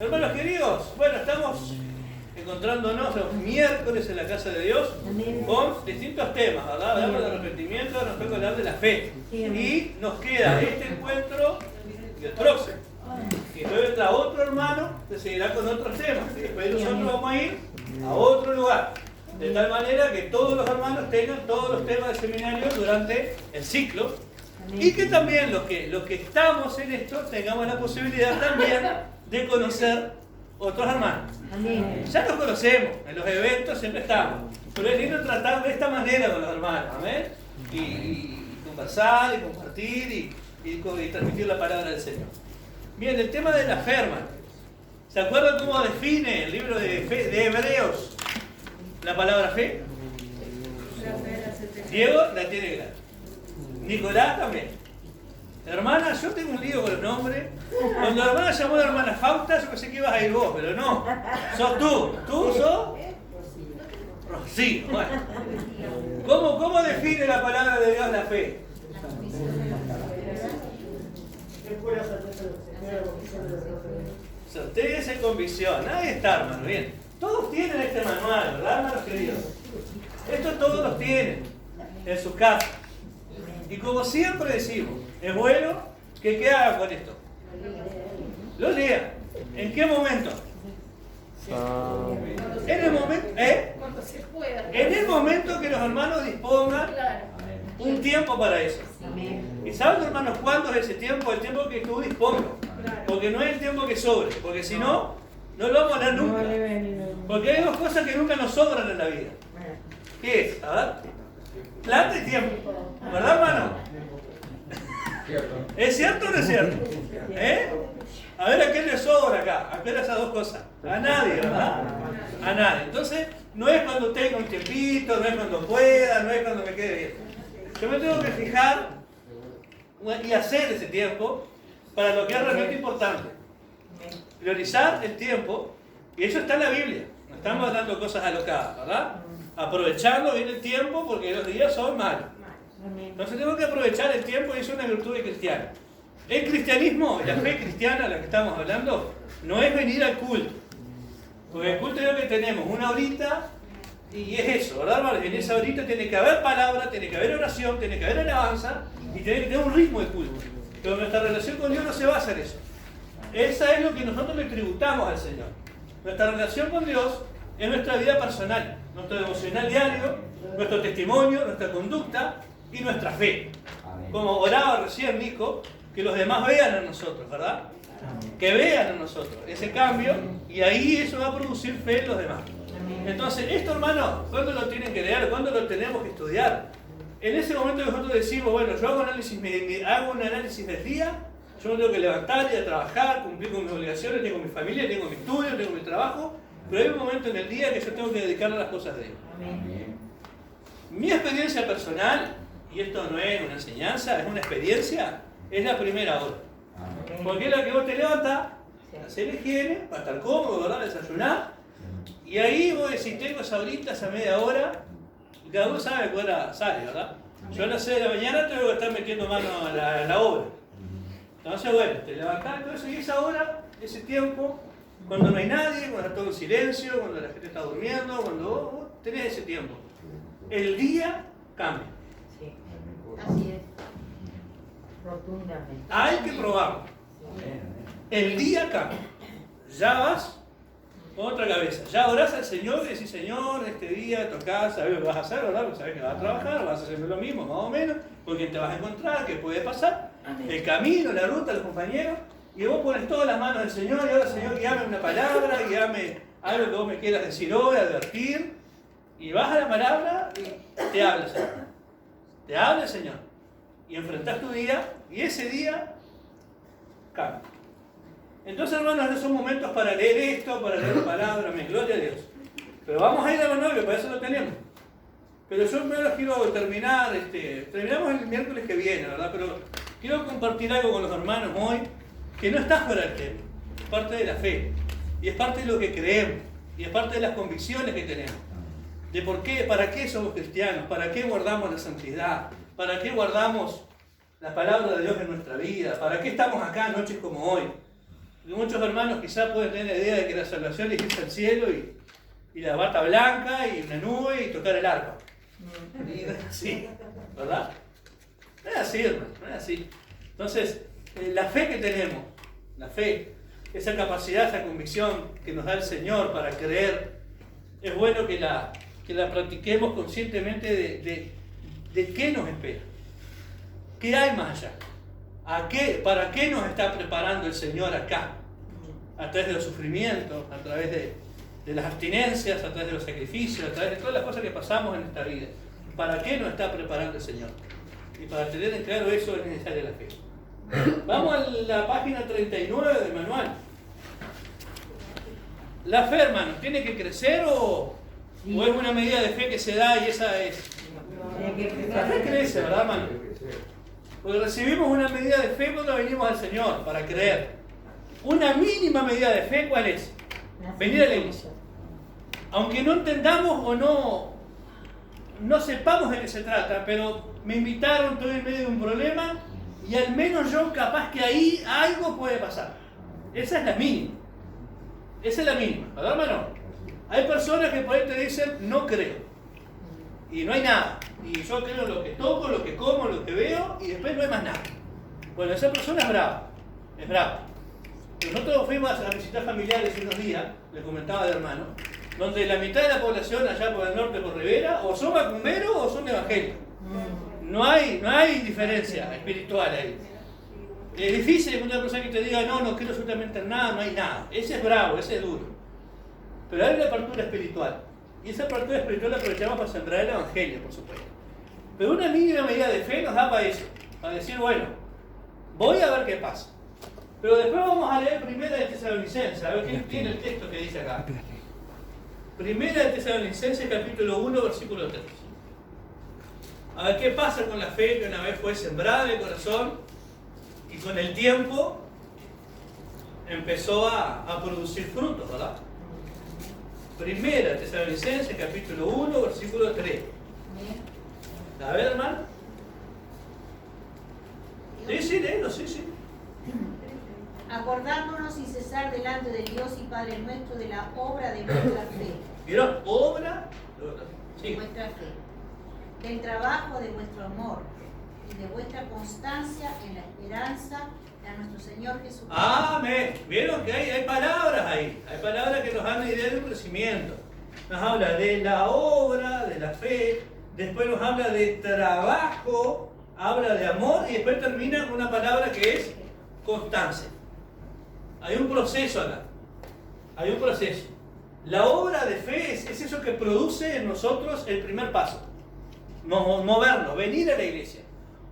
Hermanos queridos, bueno, estamos encontrándonos los miércoles en la casa de Dios con distintos temas, ¿verdad? Hablamos del arrepentimiento, nos toca hablar de la fe. Y nos queda este encuentro y el próximo. Y después vendrá otro hermano que seguirá con otros temas. Y después nosotros vamos a ir a otro lugar. De tal manera que todos los hermanos tengan todos los temas del seminario durante el ciclo. Y que también los que estamos en esto tengamos la posibilidad también de conocer otros hermanos. Ya los conocemos, en los eventos siempre estamos, pero es lindo tratar de esta manera con los hermanos, amén, y conversar y compartir y transmitir la palabra del Señor. Bien, el tema de la fe, hermano. ¿Se acuerdan cómo define el libro de Hebreos la palabra fe? Diego la tiene clara, Nicolás también. Hermana, yo tengo un lío con los nombres. Cuando la hermana llamó a la hermana Fausta, yo pensé que ibas a ir vos, pero no. Sos tú. ¿Tú sos? Rocío. Bueno. ¿Cómo define la palabra de Dios la fe? Certeza y convicción. Ahí está, hermano. Bien. Todos tienen este manual, ¿verdad, hermanos queridos? Esto todos los tienen en sus casas. Y como siempre decimos, es bueno que ¿qué hagan con esto? Lo lean. ¿En qué momento? En el momento, Cuando se pueda. en el momento que los hermanos dispongan un tiempo para eso. ¿Y saben, hermanos, cuándo es ese tiempo? El tiempo que tú dispongas. Porque no es el tiempo que sobre. Porque si no, no lo vamos a leer nunca. Porque hay dos cosas que nunca nos sobran en la vida. ¿Qué es? A ver. Plata y tiempo. ¿Verdad, hermano? ¿Es cierto o no es cierto? A ver, ¿a quién le sobra acá? ¿A qué esas dos cosas? A nadie, ¿verdad? A nadie. Entonces, no es cuando tenga un tiempito, no es cuando pueda, no es cuando me quede bien. Yo me tengo que fijar y hacer ese tiempo para lo que es realmente importante. Priorizar el tiempo, y eso está en la Biblia. No estamos dando cosas alocadas, ¿verdad? Aprovechando bien el tiempo porque los días son malos. Entonces tengo que aprovechar el tiempo y eso es una virtud de cristiano. El cristianismo, la fe cristiana de la que estamos hablando, no es venir al culto. Porque el culto es lo que tenemos, una horita y es eso, ¿verdad, hermano? En esa horita tiene que haber palabra, tiene que haber oración, tiene que haber alabanza y tiene que tener un ritmo de culto. Pero nuestra relación con Dios no se basa en eso. Esa es lo que nosotros le tributamos al Señor. Nuestra relación con Dios es nuestra vida personal, nuestro devocional diario, nuestro testimonio, nuestra conducta y nuestra fe. Como oraba recién Nico, que los demás vean en nosotros, ¿verdad? Que vean en nosotros ese cambio y ahí eso va a producir fe en los demás. Entonces, esto, hermano, ¿cuándo lo tienen que leer? ¿Cuándo lo tenemos que estudiar? En ese momento que nosotros decimos, bueno, yo hago un análisis del día, yo me tengo que levantar, ir a trabajar, cumplir con mis obligaciones, tengo mi familia, tengo mi estudio, tengo mi trabajo, pero hay un momento en el día que yo tengo que dedicarle a las cosas de Dios. Mi experiencia personal, y esto no es una enseñanza, es una experiencia, es la primera hora. Porque es la que vos te levantas, hacer la higiene, para estar cómodo, ¿verdad? Desayunar. Y ahí vos decís, tengo esa horita, esa media hora, y cada uno sabe a qué hora sale, ¿verdad? Yo a las 6 de la mañana tengo que estar metiendo mano a la obra. Entonces, bueno, te levantás, todo eso, y esa hora, ese tiempo, cuando no hay nadie, cuando está todo en silencio, cuando la gente está durmiendo, cuando vos tenés ese tiempo, el día cambia. Sí, así es. Rotundamente. Hay que probarlo. El día cambia. Ya vas con otra cabeza. Ya orás al Señor y decís, Señor, este día tocás, sabes lo que vas a hacer, ¿verdad? Porque sabes que vas a trabajar, vas a hacer lo mismo, más o menos, con quién te vas a encontrar, qué puede pasar, el camino, la ruta, los compañeros, y vos pones todas las manos del Señor, y ahora, Señor, guíame una palabra, guíame algo que vos me quieras decir hoy, advertir, y vas a la palabra y te habla el Señor. Te habla el Señor. Y enfrentás tu día, y ese día cambia. Entonces, hermanos, no son momentos para leer esto, para leer la palabra, gloria a Dios. Pero vamos a ir a los novios, para eso lo tenemos. Pero yo primero quiero terminar, terminamos el miércoles que viene, ¿verdad? Pero quiero compartir algo con los hermanos hoy, que no está fuera del tema. Es parte de la fe, y es parte de lo que creemos, y es parte de las convicciones que tenemos. De por qué, para qué somos cristianos, para qué guardamos la santidad, para qué guardamos la palabra de Dios en nuestra vida, para qué estamos acá noches como hoy. Muchos hermanos quizás pueden tener la idea de que la salvación es irse al cielo y la bata blanca y una nube y tocar el arpa. Y no es así, ¿verdad? No es así, hermano, no es así. Entonces, la fe que tenemos, la fe, esa capacidad, esa convicción que nos da el Señor para creer, es bueno que la practiquemos conscientemente de qué nos espera. ¿Qué hay más allá? ¿Para qué nos está preparando el Señor acá? A través de los sufrimientos, a través de las abstinencias, a través de los sacrificios, a través de todas las cosas que pasamos en esta vida. ¿Para qué nos está preparando el Señor? Y para tener en claro eso es necesaria la fe. Vamos a la página 39 del manual. La fe, hermano, ¿tiene que crecer o es una medida de fe que se da y esa es? La fe crece, ¿verdad, hermano? Porque recibimos una medida de fe cuando venimos al Señor para creer. Una mínima medida de fe, ¿cuál es? Venir a la iglesia. Aunque no entendamos o no sepamos de qué se trata, pero me invitaron, estoy en medio de un problema y al menos yo capaz que ahí algo puede pasar. Esa es la mínima. Esa es la mínima, ¿verdad, hermano? Hay personas que por ahí te dicen, no creo. Y no hay nada. Y yo creo lo que toco, lo que como, lo que veo y después no hay más nada. Bueno, esa persona es brava. Es brava. Nosotros fuimos a visitar familiares unos días, les comentaba de hermano, donde la mitad de la población allá por el norte, por Rivera, o son macumberos o son evangélicos. No hay diferencia espiritual ahí. Es difícil encontrar una persona que te diga, no quiero absolutamente nada, no hay nada. Ese es bravo, ese es duro. Pero hay una apertura espiritual. Y esa apertura espiritual la aprovechamos para sembrar el evangelio, por supuesto. Pero una mínima medida de fe nos da para eso. Para decir, bueno, voy a ver qué pasa. Pero después vamos a leer Primera de Tesalonicenses, a ver qué tiene el texto que dice acá. Primera de Tesalonicenses, capítulo 1, versículo 3. A ver qué pasa con la fe que una vez fue sembrada en el corazón y con el tiempo empezó a producir frutos, ¿verdad? Primera de Tesalonicenses, capítulo 1, versículo 3. A ver, hermano. Sí, léelo, sí. Acordándonos sin cesar delante de Dios y Padre nuestro de la obra de vuestra fe. ¿Vieron? Obra de vuestra fe. Del trabajo de vuestro amor y de vuestra constancia en la esperanza de nuestro Señor Jesucristo. Amén. ¿Vieron que hay palabras ahí? Hay palabras que nos dan la idea de un crecimiento. Nos habla de la obra, de la fe, después nos habla de trabajo, habla de amor y después termina con una palabra que es constancia. Hay un proceso acá. Hay un proceso. La obra de fe es eso que produce en nosotros el primer paso. Movernos, venir a la iglesia.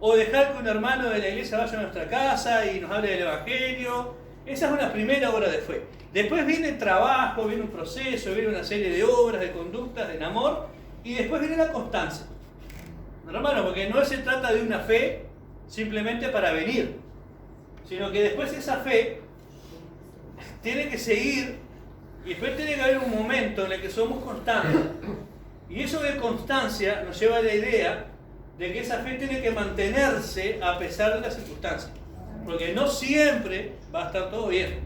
O dejar que un hermano de la iglesia vaya a nuestra casa y nos hable del evangelio. Esa es una primera obra de fe. Después viene el trabajo, viene un proceso, viene una serie de obras, de conductas, de amor. Y después viene la constancia. Hermano, porque no se trata de una fe simplemente para venir. Sino que después esa fe tiene que seguir y después tiene que haber un momento en el que somos constantes. Y eso de constancia nos lleva a la idea de que esa fe tiene que mantenerse a pesar de las circunstancias. Porque no siempre va a estar todo bien.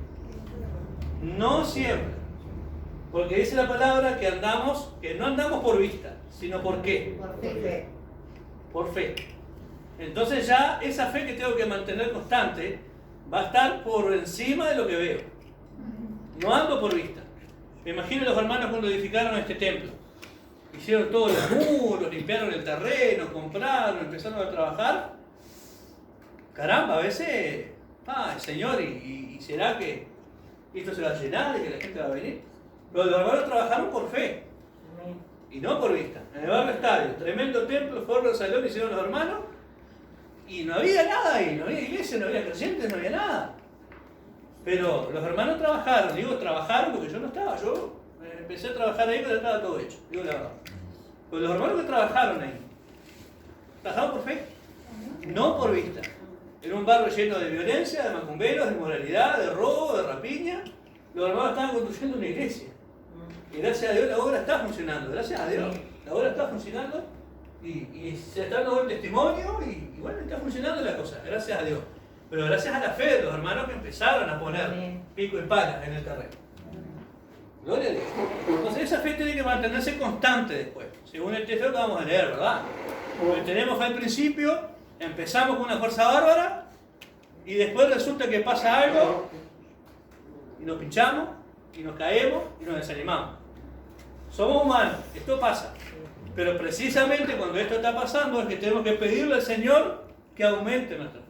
No siempre. Porque dice la palabra que no andamos por vista, sino por qué. Por fe. Por fe. Entonces ya esa fe que tengo que mantener constante va a estar por encima de lo que veo. No ando por vista. Me imagino los hermanos cuando edificaron este templo. Hicieron todos los muros, limpiaron el terreno, compraron, empezaron a trabajar. Caramba, a veces, Señor, ¿y será que esto se va a llenar y que la gente va a venir? Pero los hermanos trabajaron por fe y no por vista. En el barrio Estadio, tremendo templo, forro, salón, hicieron los hermanos y no había nada ahí, no había iglesia, no había creyentes, no había nada. Pero los hermanos trabajaron porque yo no estaba, yo empecé a trabajar ahí cuando estaba todo hecho, digo la verdad. Pero los hermanos que trabajaron ahí, trabajaron por fe, no por vista. En un barrio lleno de violencia, de macumberos, de inmoralidad, de robo, de rapiña, los hermanos estaban construyendo una iglesia. Y gracias a Dios la obra está funcionando, gracias a Dios. La obra está funcionando y se está dando buen testimonio y bueno, está funcionando la cosa, gracias a Dios. pero gracias a la fe de los hermanos que empezaron a poner pico y pala en el terreno. Gloria a Dios. Entonces esa fe tiene que mantenerse constante después, según el texto que vamos a leer, ¿verdad? Porque tenemos fe al principio, empezamos con una fuerza bárbara y después resulta que pasa algo y nos pinchamos y nos caemos y nos desanimamos. Somos humanos, esto pasa. Pero precisamente cuando esto está pasando es que tenemos que pedirle al Señor que aumente nuestra fe.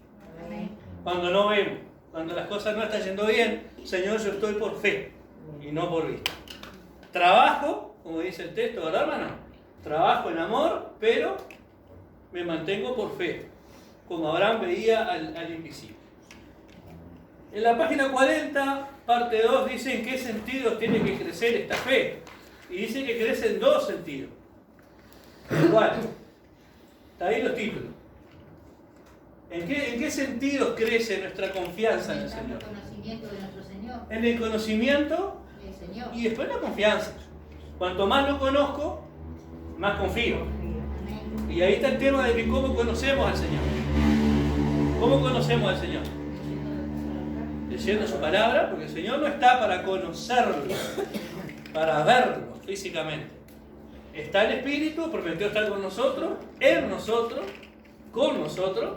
Cuando no vemos, cuando las cosas no están yendo bien, Señor, yo estoy por fe y no por vista. Trabajo, como dice el texto, ¿verdad, hermano? Trabajo en amor, pero me mantengo por fe, como Abraham veía al invisible. En la página 40, parte 2, dice en qué sentidos tiene que crecer esta fe. Y dice que crece en 2 sentidos. Igual, está ahí los títulos. ¿En qué sentidos crece nuestra confianza en el Señor? En el conocimiento de nuestro Señor. En el conocimiento y después la confianza. Cuanto más lo conozco, más confío. Y ahí está el tema de que cómo conocemos al Señor. ¿Cómo conocemos al Señor? Leyendo su palabra, porque el Señor no está para conocerlo, para verlo físicamente. Está el Espíritu, prometió estar con nosotros, en nosotros, con nosotros.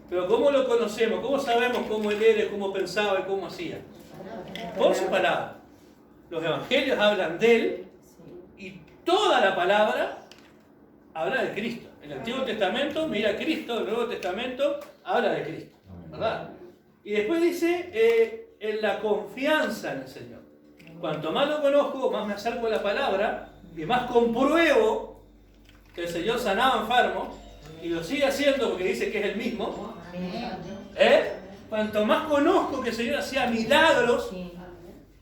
Pero ¿cómo lo conocemos? ¿Cómo sabemos cómo Él era, cómo pensaba y cómo hacía? Por su palabra. Los evangelios hablan de Él y toda la palabra habla de Cristo. En el Antiguo Testamento mira a Cristo, el Nuevo Testamento habla de Cristo, ¿verdad? Y después dice en la confianza en el Señor. Cuanto más lo conozco, más me acerco a la palabra y más compruebo que el Señor sanaba enfermos y lo sigue haciendo porque dice que es el mismo. Cuanto más conozco que el Señor hacía milagros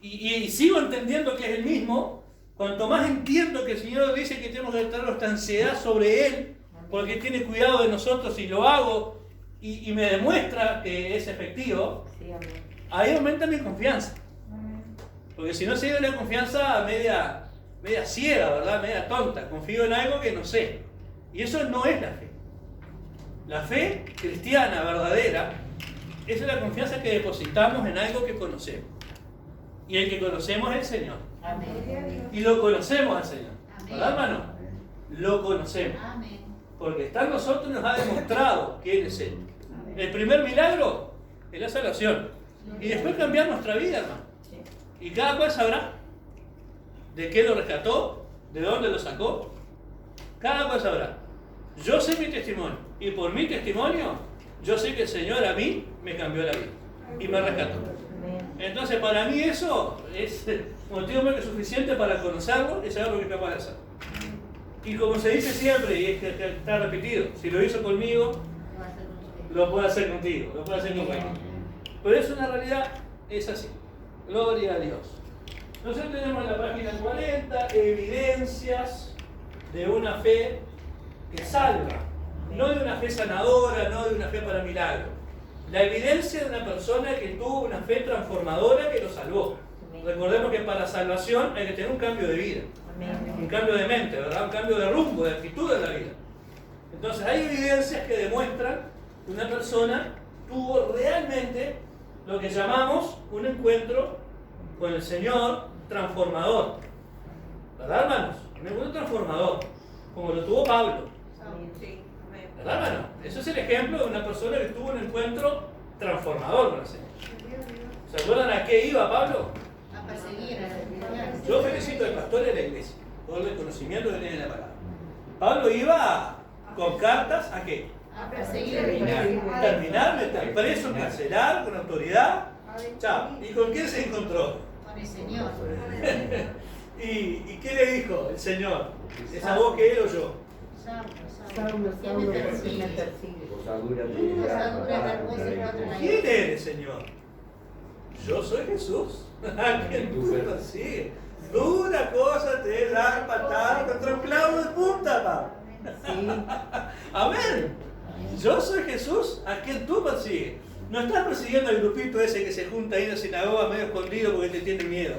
y sigo entendiendo que es el mismo, cuanto más entiendo que el Señor dice que tenemos que tener nuestra ansiedad sobre Él porque tiene cuidado de nosotros y lo hago y me demuestra que es efectivo, ahí aumenta mi confianza. Porque si no sería una confianza media ciega, ¿verdad? Media tonta. Confío en algo que no sé. Y eso no es la fe. La fe cristiana verdadera es la confianza que depositamos en algo que conocemos. Y el que conocemos es el Señor. Amén. Y lo conocemos al Señor. ¿Verdad, hermano? Lo conocemos. Amén. Porque está en nosotros y nos ha demostrado quién es Él. El primer milagro es la salvación. Y después cambiar nuestra vida, hermano. Y cada cual sabrá de qué lo rescató, de dónde lo sacó. Cada cual sabrá. Yo sé mi testimonio. Y por mi testimonio, yo sé que el Señor a mí me cambió la vida. Y me rescató. Entonces, para mí eso es motivo más que suficiente para conocerlo y saber lo que es capaz de hacer. Y como se dice siempre, y es que está repetido, si lo hizo conmigo, lo puede hacer contigo, lo puede hacer con cualquiera. Pero es una realidad, es así. Gloria a Dios. Nosotros tenemos en la página 40 evidencias de una fe que salva. No de una fe sanadora, no de una fe para milagros. La evidencia de una persona que tuvo una fe transformadora que lo salvó. Recordemos que para salvación hay que tener un cambio de vida. Un cambio de mente, ¿verdad? Un cambio de rumbo, de actitud en la vida. Entonces hay evidencias que demuestran que una persona tuvo realmente lo que llamamos un encuentro con el Señor transformador. ¿Verdad, hermanos? Un encuentro transformador, como lo tuvo Pablo. ¿Verdad, hermano? Eso es el ejemplo de una persona que tuvo un encuentro transformador con el Señor. ¿Se acuerdan a qué iba Pablo? A perseguir a los. Yo felicito al pastor de la iglesia, todo el conocimiento que tiene la palabra. Pablo iba con cartas ¿a qué? A perseguir. Terminar, meter preso, encarcelar, con autoridad. Chao. ¿Y con quién se encontró? Con el Señor. ¿Y qué le dijo el Señor? ¿Esa voz que él oyó? Saulo, ¿quién me persigue? ¿Quién eres, Señor? Yo soy Jesús. ¿Quién tú persigues? Dura cosa te es dar patada contra un clavo de punta, papá. Amén. Yo soy Jesús a quien tú persigues. No estás persiguiendo al grupito ese que se junta ahí en la sinagoga medio escondido porque te tiene miedo.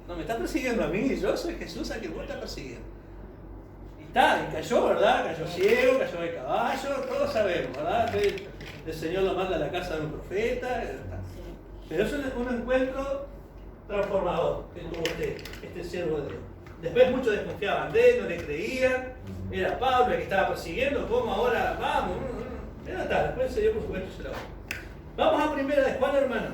No, me estás persiguiendo a mí. Yo soy Jesús a quien vos estás persiguiendo. y cayó, ¿verdad? Cayó ciego, cayó de caballo, todos sabemos, ¿verdad? El Señor lo manda a la casa de un profeta, pero es un encuentro transformador que tuvo este siervo de Dios. Después muchos desconfiaban de él, no le creían, era Pablo el que estaba persiguiendo, ¿cómo ahora vamos? Era tal, después el Señor por supuesto se la va. Vamos a primera de Juan, hermano.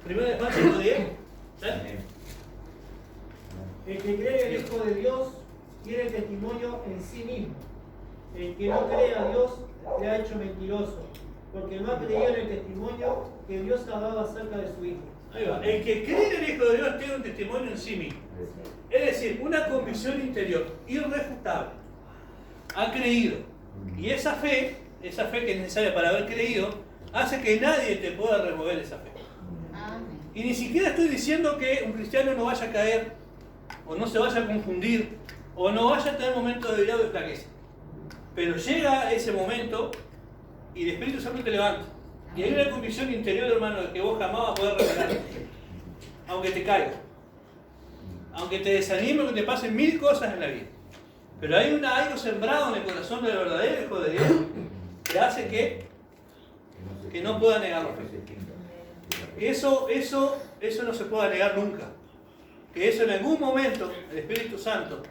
Primera de Juan 5:10. El que cree en el Hijo de Dios tiene testimonio en sí mismo. El que no cree a Dios le ha hecho mentiroso, porque no ha creído en el testimonio que Dios ha dado acerca de su Hijo. Ahí va. El que cree en el Hijo de Dios tiene un testimonio en sí mismo. Es decir, una convicción interior, irrefutable. Ha creído. Y esa fe que es necesaria para haber creído, hace que nadie te pueda remover esa fe. Y ni siquiera estoy diciendo que un cristiano no vaya a caer, o no se vaya a confundir, o no vaya a tener momentos de debilidad o de flaqueza. Pero llega ese momento y el Espíritu Santo te levanta. Y hay una convicción interior, hermano, de que vos jamás vas a poder revelar. Aunque te caigas. Aunque te desanime, aunque te pasen 1000 cosas en la vida. Pero hay algo sembrado en el corazón del verdadero Hijo de Dios que hace que no pueda negarlo. Eso no se puede negar nunca. Que eso en algún momento el Espíritu Santo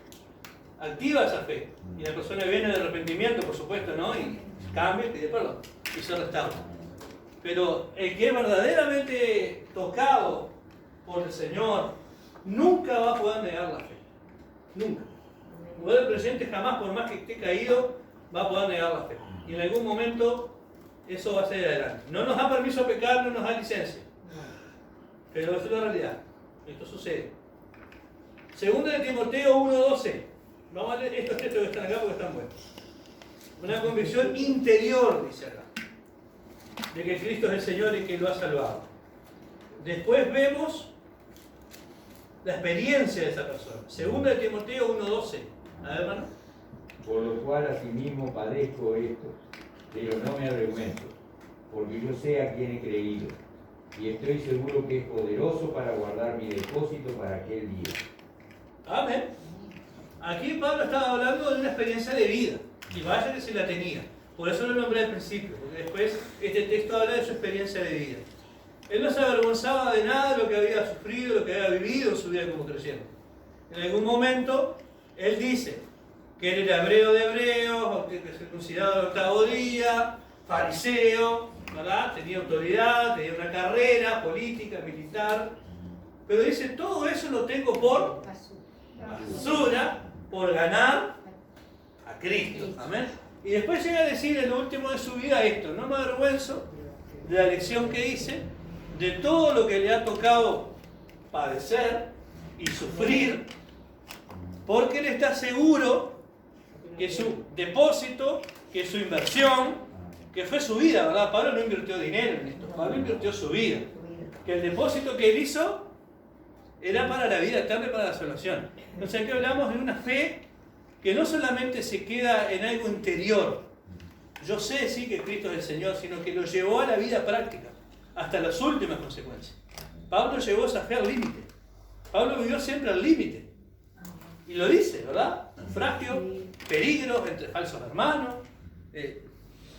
activa esa fe. Y la persona viene de arrepentimiento, por supuesto, ¿no? Y cambia y pide perdón. Y se restaura. Pero el que es verdaderamente tocado por el Señor nunca va a poder negar la fe. Nunca. El creyente jamás, por más que esté caído, va a poder negar la fe. Y en algún momento eso va a ser adelante. No nos da permiso a pecar, no nos da licencia. Pero eso es la realidad. Esto sucede. Segunda de Timoteo 1:12. Vamos a leer estos textos que están acá porque están buenos. Una convicción interior, dice acá, de que Cristo es el Señor y que lo ha salvado. Después vemos la experiencia de esa persona. Segunda de Timoteo 1:12. A ver, hermano. Por lo cual asimismo padezco esto, pero no me avergüenzo, porque yo sé a quién he creído, y estoy seguro que es poderoso para guardar mi depósito para aquel día. Amén. Aquí Pablo estaba hablando de una experiencia de vida, y vaya que se la tenía. Por eso lo nombré al principio, porque después este texto habla de su experiencia de vida. Él no se avergonzaba de nada de lo que había sufrido, lo que había vivido en su vida como creyente. En algún momento, él dice que él era hebreo de hebreos, circuncidado al 8º día, fariseo, ¿verdad? Tenía autoridad, tenía una carrera política, militar. Pero dice, todo eso lo tengo por basura, por ganar a Cristo. Amén. Y después llega a decir en lo último de su vida esto: no me avergüenzo de la lección que hice, de todo lo que le ha tocado padecer y sufrir, porque él está seguro que su depósito, que su inversión, que fue su vida, ¿verdad? Pablo no invirtió dinero en esto, Pablo invirtió su vida. Que el depósito que él hizo era para la vida eterna y para la salvación. Entonces aquí hablamos de una fe que no solamente se queda en algo interior. Yo sé sí que Cristo es el Señor, sino que lo llevó a la vida práctica, hasta las últimas consecuencias. Pablo llevó esa fe al límite. Pablo vivió siempre al límite. Y lo dice, ¿verdad? Naufragio, peligros entre falsos hermanos.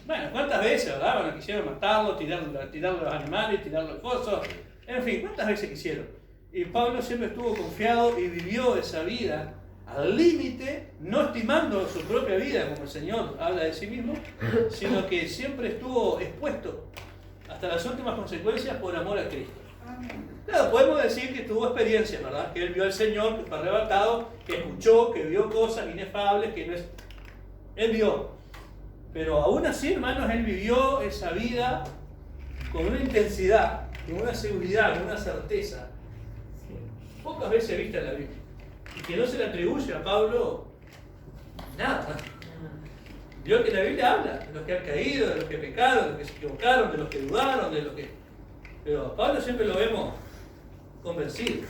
Bueno, ¿cuántas veces, verdad? Bueno, quisieron matarlo, tirarlo a los animales, tirarlo al pozo. En fin, ¿cuántas veces quisieron? Y Pablo siempre estuvo confiado y vivió esa vida al límite, no estimando su propia vida, como el Señor habla de sí mismo, sino que siempre estuvo expuesto hasta las últimas consecuencias por amor a Cristo. Claro, podemos decir que tuvo experiencias, ¿verdad? Que él vio al Señor, que fue arrebatado, que escuchó, que vio cosas inefables, que no es... Él vio. Pero aún así, hermanos, él vivió esa vida con una intensidad, con una seguridad, con una certeza, pocas veces vista en la Biblia. Y que no se le atribuye a Pablo nada. Vio que la Biblia habla de los que han caído, de los que pecaron, de los que se equivocaron, de los que dudaron, de los que... Pero a Pablo siempre lo vemos convencido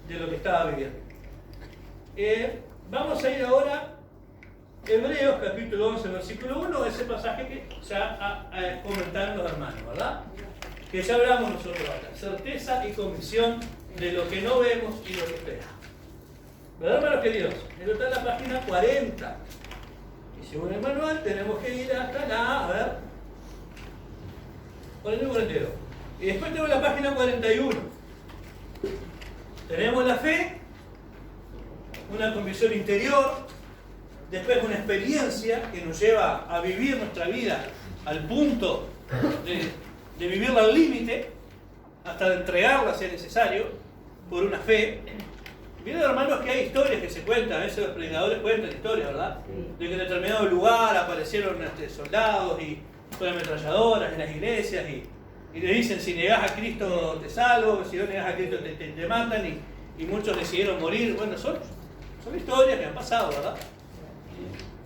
de lo que estaba viviendo. Vamos a ir ahora a Hebreos capítulo 11, versículo 1, ese pasaje que ya comentaron los hermanos, ¿verdad? Que ya hablamos nosotros acá. Certeza y convicción de lo que no vemos y lo que esperamos. ¿Verdad, hermanos queridos? Esto está en la página 40. Y según el manual tenemos que ir hasta la, a ver, 41 y 42. Y después tenemos la página 41. Tenemos la fe, una convicción interior, después una experiencia que nos lleva a vivir nuestra vida al punto de vivirla al límite, hasta de entregarla si es necesario, por una fe. Miren, hermanos, que hay historias que se cuentan, a veces los predicadores cuentan historias, ¿verdad? De que en determinado lugar aparecieron soldados y con ametralladoras en las iglesias y le dicen: si negás a Cristo te salvo, si no negás a Cristo te matan, y muchos decidieron morir. Bueno, son historias que han pasado, ¿verdad?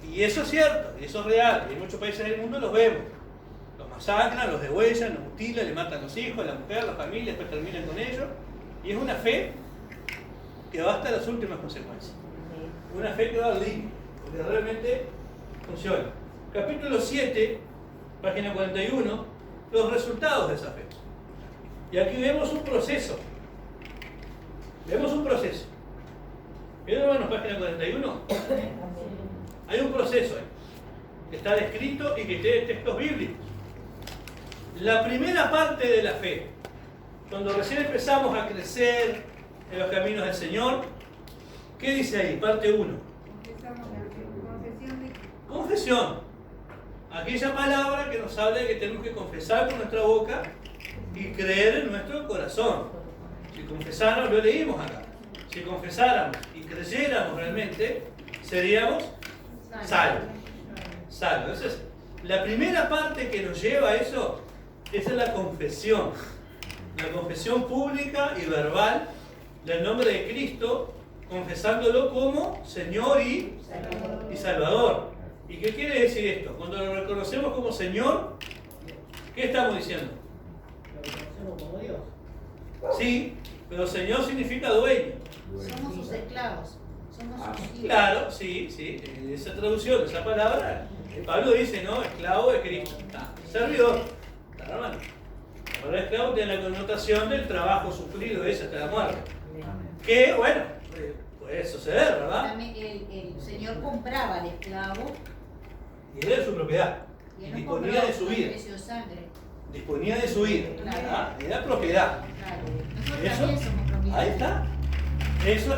Y eso es cierto, y eso es real, y en muchos países del mundo los vemos. Los masacran, los degüellan, los mutilan, le matan a los hijos, a la mujer, a la familia, después terminan con ellos. Y es una fe que va hasta las últimas consecuencias. Una fe que va al límite, porque realmente funciona. Capítulo 7, página 41, los resultados de esa fe. Y aquí vemos un proceso. Vemos un proceso. ¿Vieron, hermanos, página 41? Hay un proceso que está descrito y que tiene textos bíblicos. La primera parte de la fe, cuando recién empezamos a crecer en los caminos del Señor, ¿qué dice ahí? Parte 1. Confesión. Aquella palabra que nos habla de que tenemos que confesar con nuestra boca y creer en nuestro corazón. Si confesáramos, lo leímos acá, si confesáramos y creyéramos realmente, seríamos salvos. Entonces, la primera parte que nos lleva a eso, esa es la confesión. La confesión pública y verbal del nombre de Cristo, confesándolo como Señor y Salvador. ¿Y qué quiere decir esto? Cuando lo reconocemos como Señor, ¿qué estamos diciendo? Lo reconocemos como Dios. Sí, pero Señor significa dueño. Somos sus esclavos. Somos sus hijos. Claro, sí, esa traducción, esa palabra, Pablo dice, ¿no? Esclavo de Cristo. Servidor. Claro, hermano. La palabra esclavo tiene la connotación del trabajo sufrido ese hasta la muerte. Que, bueno, puede suceder, ¿verdad? También el Señor compraba al esclavo. Y era de su propiedad. Y Y él disponía compró de su con vida. precio de sangre. Disponía de su vida. Claro. Era propiedad. Claro. Nosotros Eso, también somos propiedad. ahí está.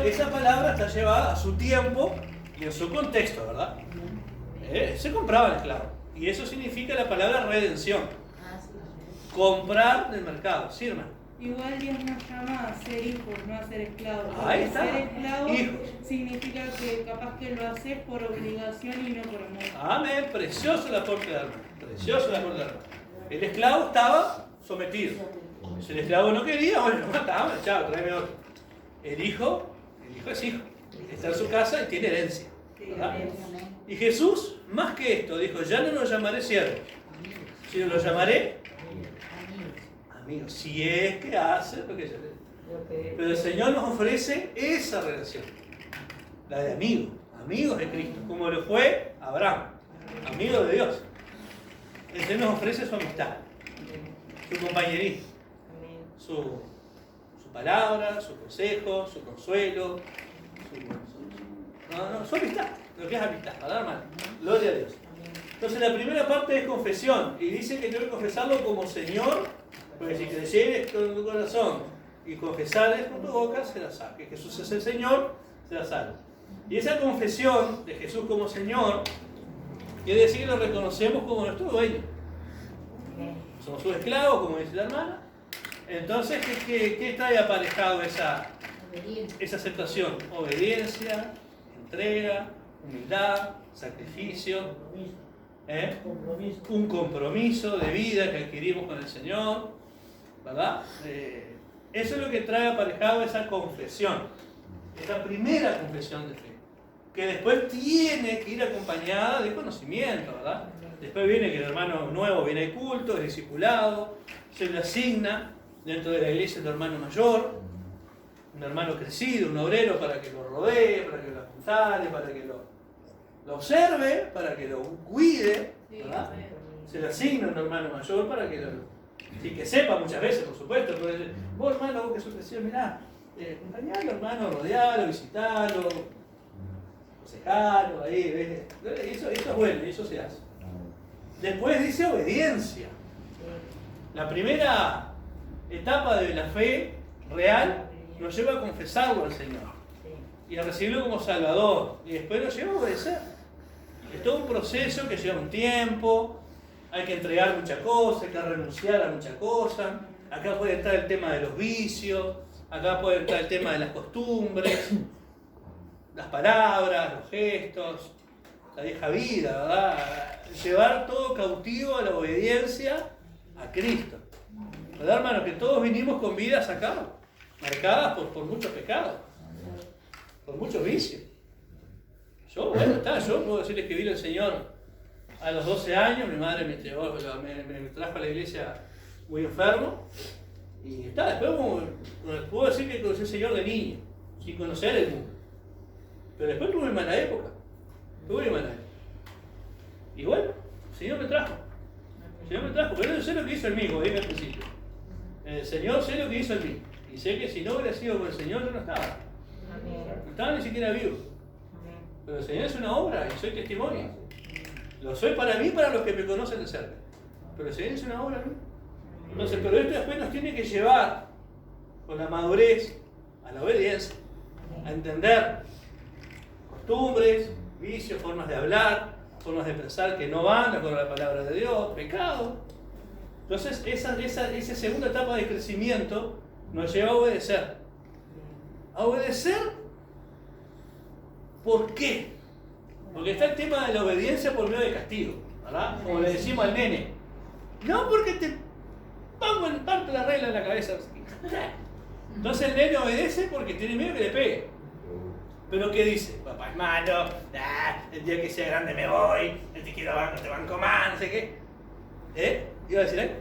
Esa palabra está llevada a su tiempo y en su contexto, ¿verdad? Se compraba el esclavo. Y eso significa la palabra redención. Ah, sí. Comprar del mercado. Sí, hermano. Igual Dios nos llama a ser hijos, no a ser esclavos. Ahí Porque está. ser esclavo Hijos. significa que capaz que lo haces por obligación y no por amor. Amén. Precioso el aporte de hermano. Precioso el aporte de hermano. El esclavo estaba sometido. Si el esclavo no quería, bueno, lo mataban, chao, tráeme otro. El hijo es hijo. Está en su casa y tiene herencia. ¿Verdad? Amén. Y Jesús, más que esto, dijo: ya no los llamaré siervos, sino los llamaré amigos. Si es que hace lo que yo le digo. Pero el Señor nos ofrece esa relación, la de amigos, amigos de Cristo, como lo fue Abraham, amigo de Dios. El Señor nos ofrece su amistad, su compañerismo, su palabra, su consejo, su consuelo, su amistad, lo que es amistad, ¿verdad, hermano? Gloria a Dios. Entonces la primera parte es confesión, y dice que tengo que confesarlo como Señor, porque si creyeres con tu corazón y confesares con tu boca, serás salvo. Que Jesús es el Señor, serás salvo. Y esa confesión de Jesús como Señor quiere decir que lo reconocemos como nuestro dueño. Somos sus esclavos, como dice la hermana. Entonces, ¿qué trae aparejado esa aceptación? Obediencia, entrega, humildad, sacrificio, un compromiso de vida que adquirimos con el Señor, ¿verdad? Eso es lo que trae aparejado esa confesión, esa primera confesión de fe, que después tiene que ir acompañada de conocimiento, ¿verdad? Después viene que el hermano nuevo viene al culto, es discipulado, se le asigna dentro de la iglesia el hermano mayor, un hermano crecido, un obrero para que lo rodee, para que lo apuntale, para que lo observe, para que lo cuide, ¿verdad? Se le asigna un hermano mayor para que lo... Sí, que sepa muchas veces, por supuesto, pero vos hermano, vos que sos crecido, mirá, acompañarlo, hermano, rodearlo, visitarlo, aconsejarlo, ahí, ¿ves? Eso es bueno, eso se hace. Después dice obediencia. La primera etapa de la fe real nos lleva a confesarlo al Señor y a recibirlo como Salvador, y después nos lleva a obedecer. Es todo un proceso que lleva un tiempo, hay que entregar muchas cosas, hay que renunciar a muchas cosas. Acá puede estar el tema de los vicios, acá puede estar el tema de las costumbres, las palabras, los gestos, la vieja vida, ¿verdad? Llevar todo cautivo a la obediencia a Cristo. ¿Verdad, hermano? Que todos vinimos con vidas acá, marcadas por muchos pecados, por muchos vicios. Yo puedo decirles que vino el Señor a los 12 años, mi madre me trajo a la iglesia muy enfermo, y después puedo decir que conocí al Señor de niño, sin conocer el mundo. Pero después tuve mala época, y bueno, el Señor me trajo, pero yo sé lo que hizo en mí, como dije al principio. El Señor sé lo que hizo en mí, y sé que si no hubiera sido por el Señor yo no estaba ni siquiera vivo. Pero el Señor es una obra y soy testimonio. Lo soy para mí, para los que me conocen de cerca. Pero el Señor es una obra, ¿no? Entonces, pero esto después nos tiene que llevar con la madurez a la obediencia, a entender costumbres, vicios, formas de hablar, formas de pensar que no van con la palabra de Dios, pecado. Entonces, esa segunda etapa de crecimiento nos lleva a obedecer. ¿A obedecer? ¿Por qué? Porque está el tema de la obediencia por medio de castigo, ¿verdad? Como le decimos al nene. No porque te pongo en parte la regla en la cabeza. Entonces el nene obedece porque tiene miedo que le pegue. Pero ¿qué dice? Papá es malo, el día que sea grande me voy, no te quiero banco, te banco más, no sé qué. ¿Iba a decir algo?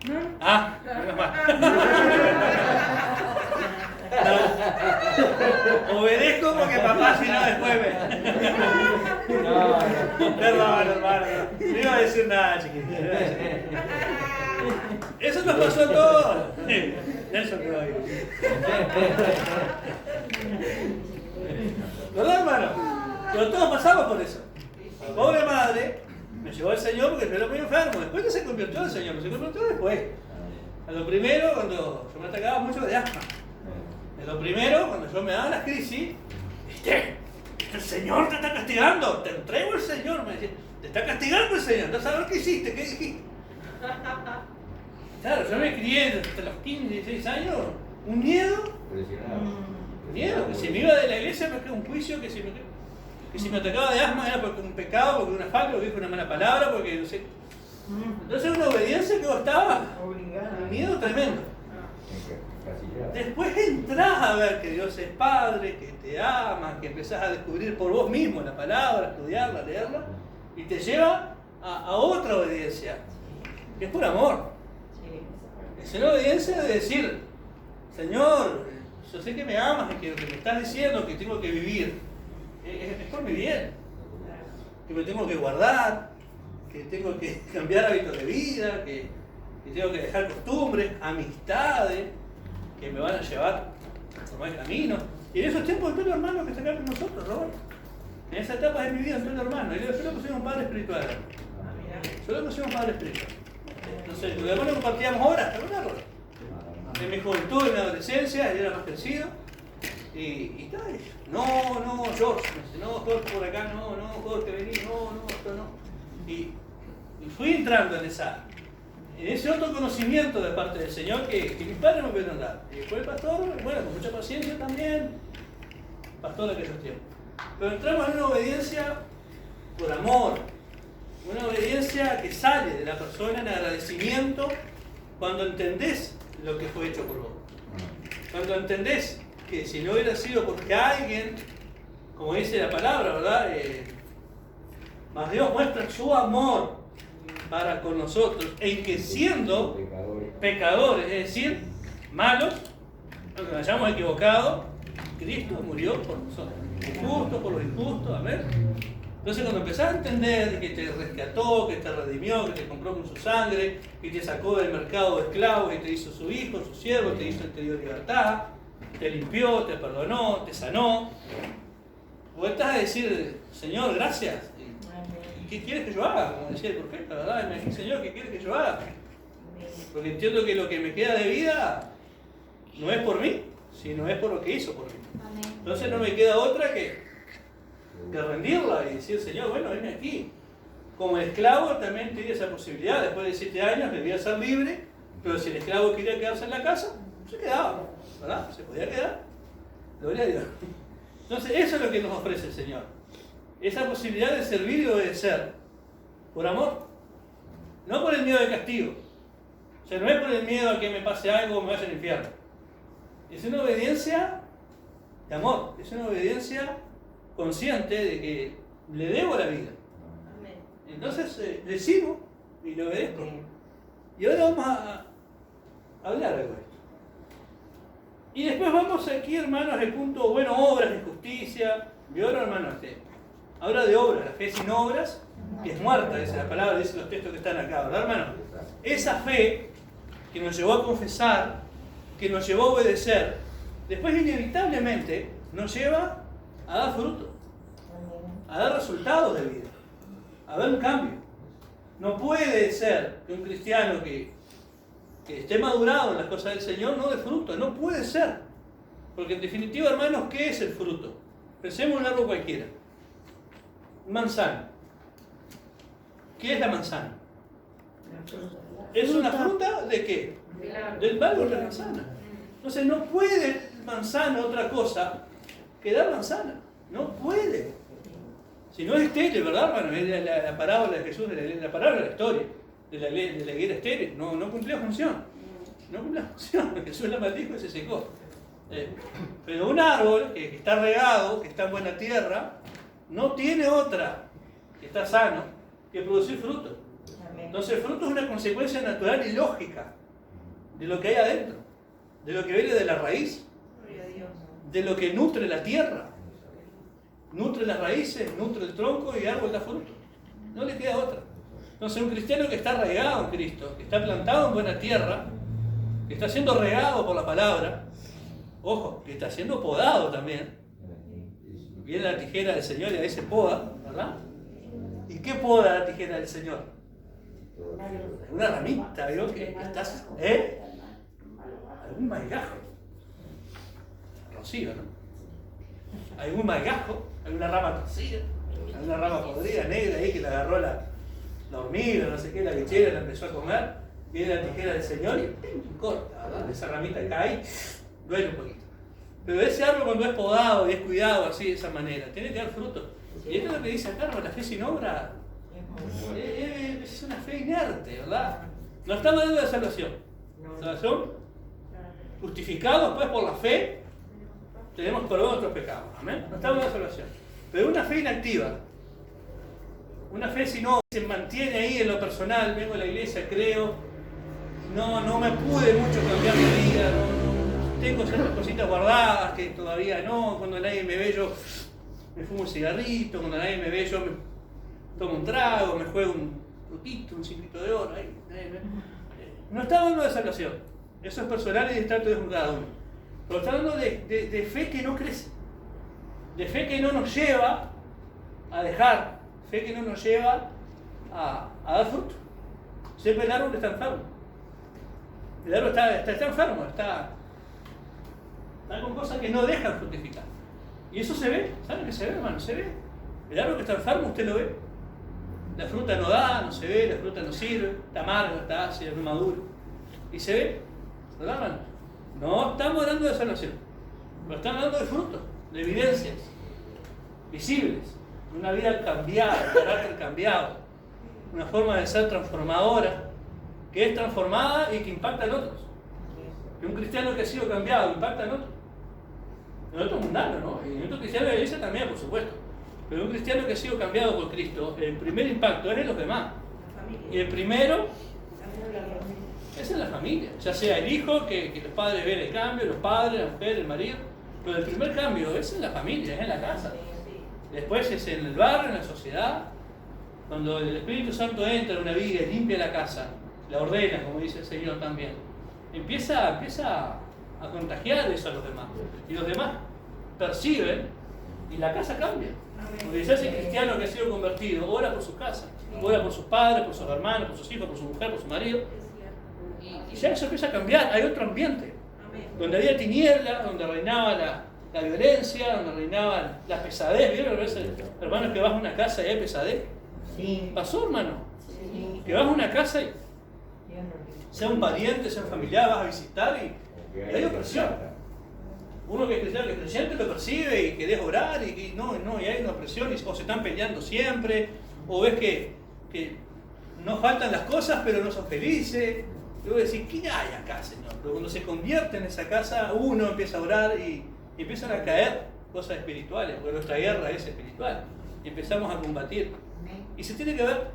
No. Ah, menos mal. No. Obedezco porque papá si no después me... No. Perdón, hermano. No iba a decir nada, chiquito. Eso nos pasó a todos. Eso que va a ir. ¿Verdad, hermano? Pero todos pasamos por eso. Mi pobre madre me llevó al Señor porque yo era muy enfermo. Después no se convirtió en Señor, se convirtió después. A lo primero, cuando yo me atacaba mucho de asma. A lo primero, cuando yo me daba las crisis, ¿viste? El Señor te está castigando. Te entrego al Señor, me decía. Te está castigando el Señor. ¿No sabes qué hiciste? ¿Qué dijiste? Claro, yo me crié hasta los 15, 16 años. Un miedo. Un miedo. Que si me iba de la iglesia me quedó un juicio, que si me atacaba de asma era porque un pecado, porque una falta, porque dije una mala palabra, porque no sé. Entonces era una obediencia que vos estabas. Un miedo tremendo. Después entrás a ver que Dios es Padre, que te ama, que empezás a descubrir por vos mismo la palabra, estudiarla, leerla, y te lleva a otra obediencia, que es por amor. Es una obediencia de decir, Señor, yo sé que me amas y que lo que me estás diciendo que tengo que vivir es por mi bien, que me tengo que guardar, que tengo que cambiar hábitos de vida, que tengo que dejar costumbres, amistades que me van a llevar por mal camino. Y en esos tiempos Antonio hermano que está acá con nosotros, Roberto. En esa etapa de mi vida Antonio hermano. Yo lo considero un padre espiritual. Yo lo considero un padre espiritual. Entonces, lo demás lo compartíamos horas, ¿verdad, Roberto? En mi juventud, en mi adolescencia, él era más crecido. Y tal, no, George, me dice, no, Jorge por acá, no, Jorge, vení, no, esto no. Y fui entrando en ese otro conocimiento de parte del Señor que mis padres me pudieron dar. Y después el pastor, bueno, con mucha paciencia también, pastor de aquellos tiempos. Pero entramos en una obediencia por amor, una obediencia que sale de la persona en agradecimiento cuando entendés lo que fue hecho por vos. Cuando entendés que si no hubiera sido porque alguien, como dice la palabra, ¿verdad? Mas Dios muestra su amor para con nosotros, en que siendo pecadores, es decir, malos, aunque nos hayamos equivocado, Cristo murió por nosotros, justos por los injustos, amén. Entonces cuando empezás a entender que te rescató, que te redimió, que te compró con su sangre, que te sacó del mercado de esclavos y te hizo su hijo, su siervo, te hizo, te dio libertad, te limpió, te perdonó, te sanó. Vos estás a decir, Señor, gracias. ¿Y qué quieres que yo haga? Como decía el profeta, ¿verdad? Y me dice, Señor, ¿qué quieres que yo haga? Porque entiendo que lo que me queda de vida no es por mí, sino es por lo que hizo por mí. Entonces no me queda otra que rendirla y decir, Señor, bueno, venme aquí. Como esclavo también tiene esa posibilidad. Después de 7 años debía ser libre, pero si el esclavo quería quedarse en la casa, se quedaba, ¿verdad? Se podía quedar. Gloria a Dios. Entonces eso es lo que nos ofrece el Señor. Esa posibilidad de servir y obedecer por amor. No por el miedo de castigo. O sea, no es por el miedo a que me pase algo o me vaya al infierno. Es una obediencia de amor. Es una obediencia consciente de que le debo la vida. Entonces le sigo y le obedezco. Y ahora vamos a hablar algo de esto. Y después vamos aquí, hermanos, al punto, bueno, obras de justicia. ¿Vieron, hermanos? Habla de obras. La fe sin obras es muerta, esa es la palabra, dicen los textos que están acá, ¿verdad, hermano? Esa fe que nos llevó a confesar, que nos llevó a obedecer, después inevitablemente nos lleva a dar fruto, a dar resultados de vida, a ver un cambio. No puede ser que un cristiano que esté madurado en las cosas del Señor no dé fruto, no puede ser. Porque en definitiva, hermanos, ¿qué es el fruto? Pensemos en algo cualquiera. Manzana. ¿Qué es la manzana? ¿Es una fruta de qué? Del árbol de la manzana. Entonces no puede manzana otra cosa que dar manzana. No puede. Si no es estéril, ¿verdad, hermano? Es la parábola de Jesús, la parábola de la historia de la higuera estéril. No cumplió función. No cumplió función. Jesús la maldijo y se secó. Pero un árbol que está regado, que está en buena tierra, no tiene otra, que está sano, que producir fruto. Entonces el fruto es una consecuencia natural y lógica de lo que hay adentro, de lo que viene de la raíz, de lo que nutre la tierra. Nutre las raíces, nutre el tronco y el árbol da fruto. No le queda otra. Entonces un cristiano que está arraigado en Cristo, que está plantado en buena tierra, que está siendo regado por la palabra, ojo, que está siendo podado también. Viene la tijera del Señor y ahí se poda, ¿verdad? ¿Y qué poda la tijera del Señor? Una ramita, ¿vio? Que estás, algún malgajo. Rocío, ¿no? Algún malgajo, alguna rama torcida, alguna rama podrida, negra ahí que la agarró la hormiga, no sé qué, la bichera, la empezó a comer. Viene la tijera del Señor y corta, ¿verdad? Esa ramita cae, duele un poquito. Pero ese árbol cuando es podado y es cuidado así de esa manera, tiene que dar fruto. Y esto es lo que dice acá, la fe sin obra es una fe inerte, ¿verdad? No estamos hablando de salvación. Salvación, justificados pues por la fe, tenemos perdón de nuestros pecados. Amén. No estamos hablando de salvación. Pero una fe inactiva, una fe sin obra, se mantiene ahí en lo personal, vengo a la iglesia, creo, no me pude mucho cambiar mi vida, tengo ciertas cositas guardadas que todavía no, cuando nadie me ve yo me fumo un cigarrito, cuando nadie me ve yo me tomo un trago, me juego un frutito, un cintito de oro. Ahí, no está hablando de salvación, eso es personal y trato de con cada uno. Pero está hablando de fe que no crece, de fe que no nos lleva a dejar, fe que no nos lleva a dar fruto. Siempre el árbol está enfermo. El árbol está enfermo, está con cosas que no dejan fructificar. Y eso se ve, ¿saben qué se ve, hermano? Se ve. El árbol que está enfermo, usted lo ve. La fruta no da, no se ve, la fruta no sirve, está amarga, está ácida, no madura. Y se ve, ¿verdad, hermano? No estamos hablando de salvación, pero estamos hablando de frutos, de evidencias visibles, de una vida cambiada, un carácter cambiado, una forma de ser transformadora, que es transformada y que impacta en otros. Que un cristiano que ha sido cambiado impacta en otros. En otros mundanos, ¿no? Y en otros cristianos de la iglesia también, por supuesto. Pero un cristiano que ha sido cambiado por Cristo, el primer impacto es en los demás. Y el primero es en la familia. Ya sea el hijo, que los padres ven el cambio, los padres, la mujer, el marido. Pero el primer cambio es en la familia, es en la casa. Después es en el barrio, en la sociedad. Cuando el Espíritu Santo entra en una vida y limpia la casa, la ordena, como dice el Señor también, empieza a a contagiar eso a los demás. Y los demás perciben y la casa cambia. Porque ya ese cristiano que ha sido convertido ora por su casa, ora por sus padres, por sus hermanos, por sus hijos, por su mujer, por su marido. Y ya eso empieza a cambiar, hay otro ambiente. Donde había tinieblas, donde reinaba la violencia, donde reinaban la pesadez. ¿Vieron a veces, hermanos, que vas a una casa y hay pesadez? Sí. ¿Pasó, hermano? Sí. Que vas a una casa y sea un pariente, sea un familiar, vas a visitar y hay opresión. Uno que es creyente lo percibe y querés orar y hay una opresión o se están peleando siempre, o ves que no faltan las cosas pero no son felices. Y vos decís, ¿qué hay acá, Señor? Pero cuando se convierte en esa casa, uno empieza a orar y empiezan a caer cosas espirituales, porque nuestra guerra es espiritual. Y empezamos a combatir. Y se tiene que ver,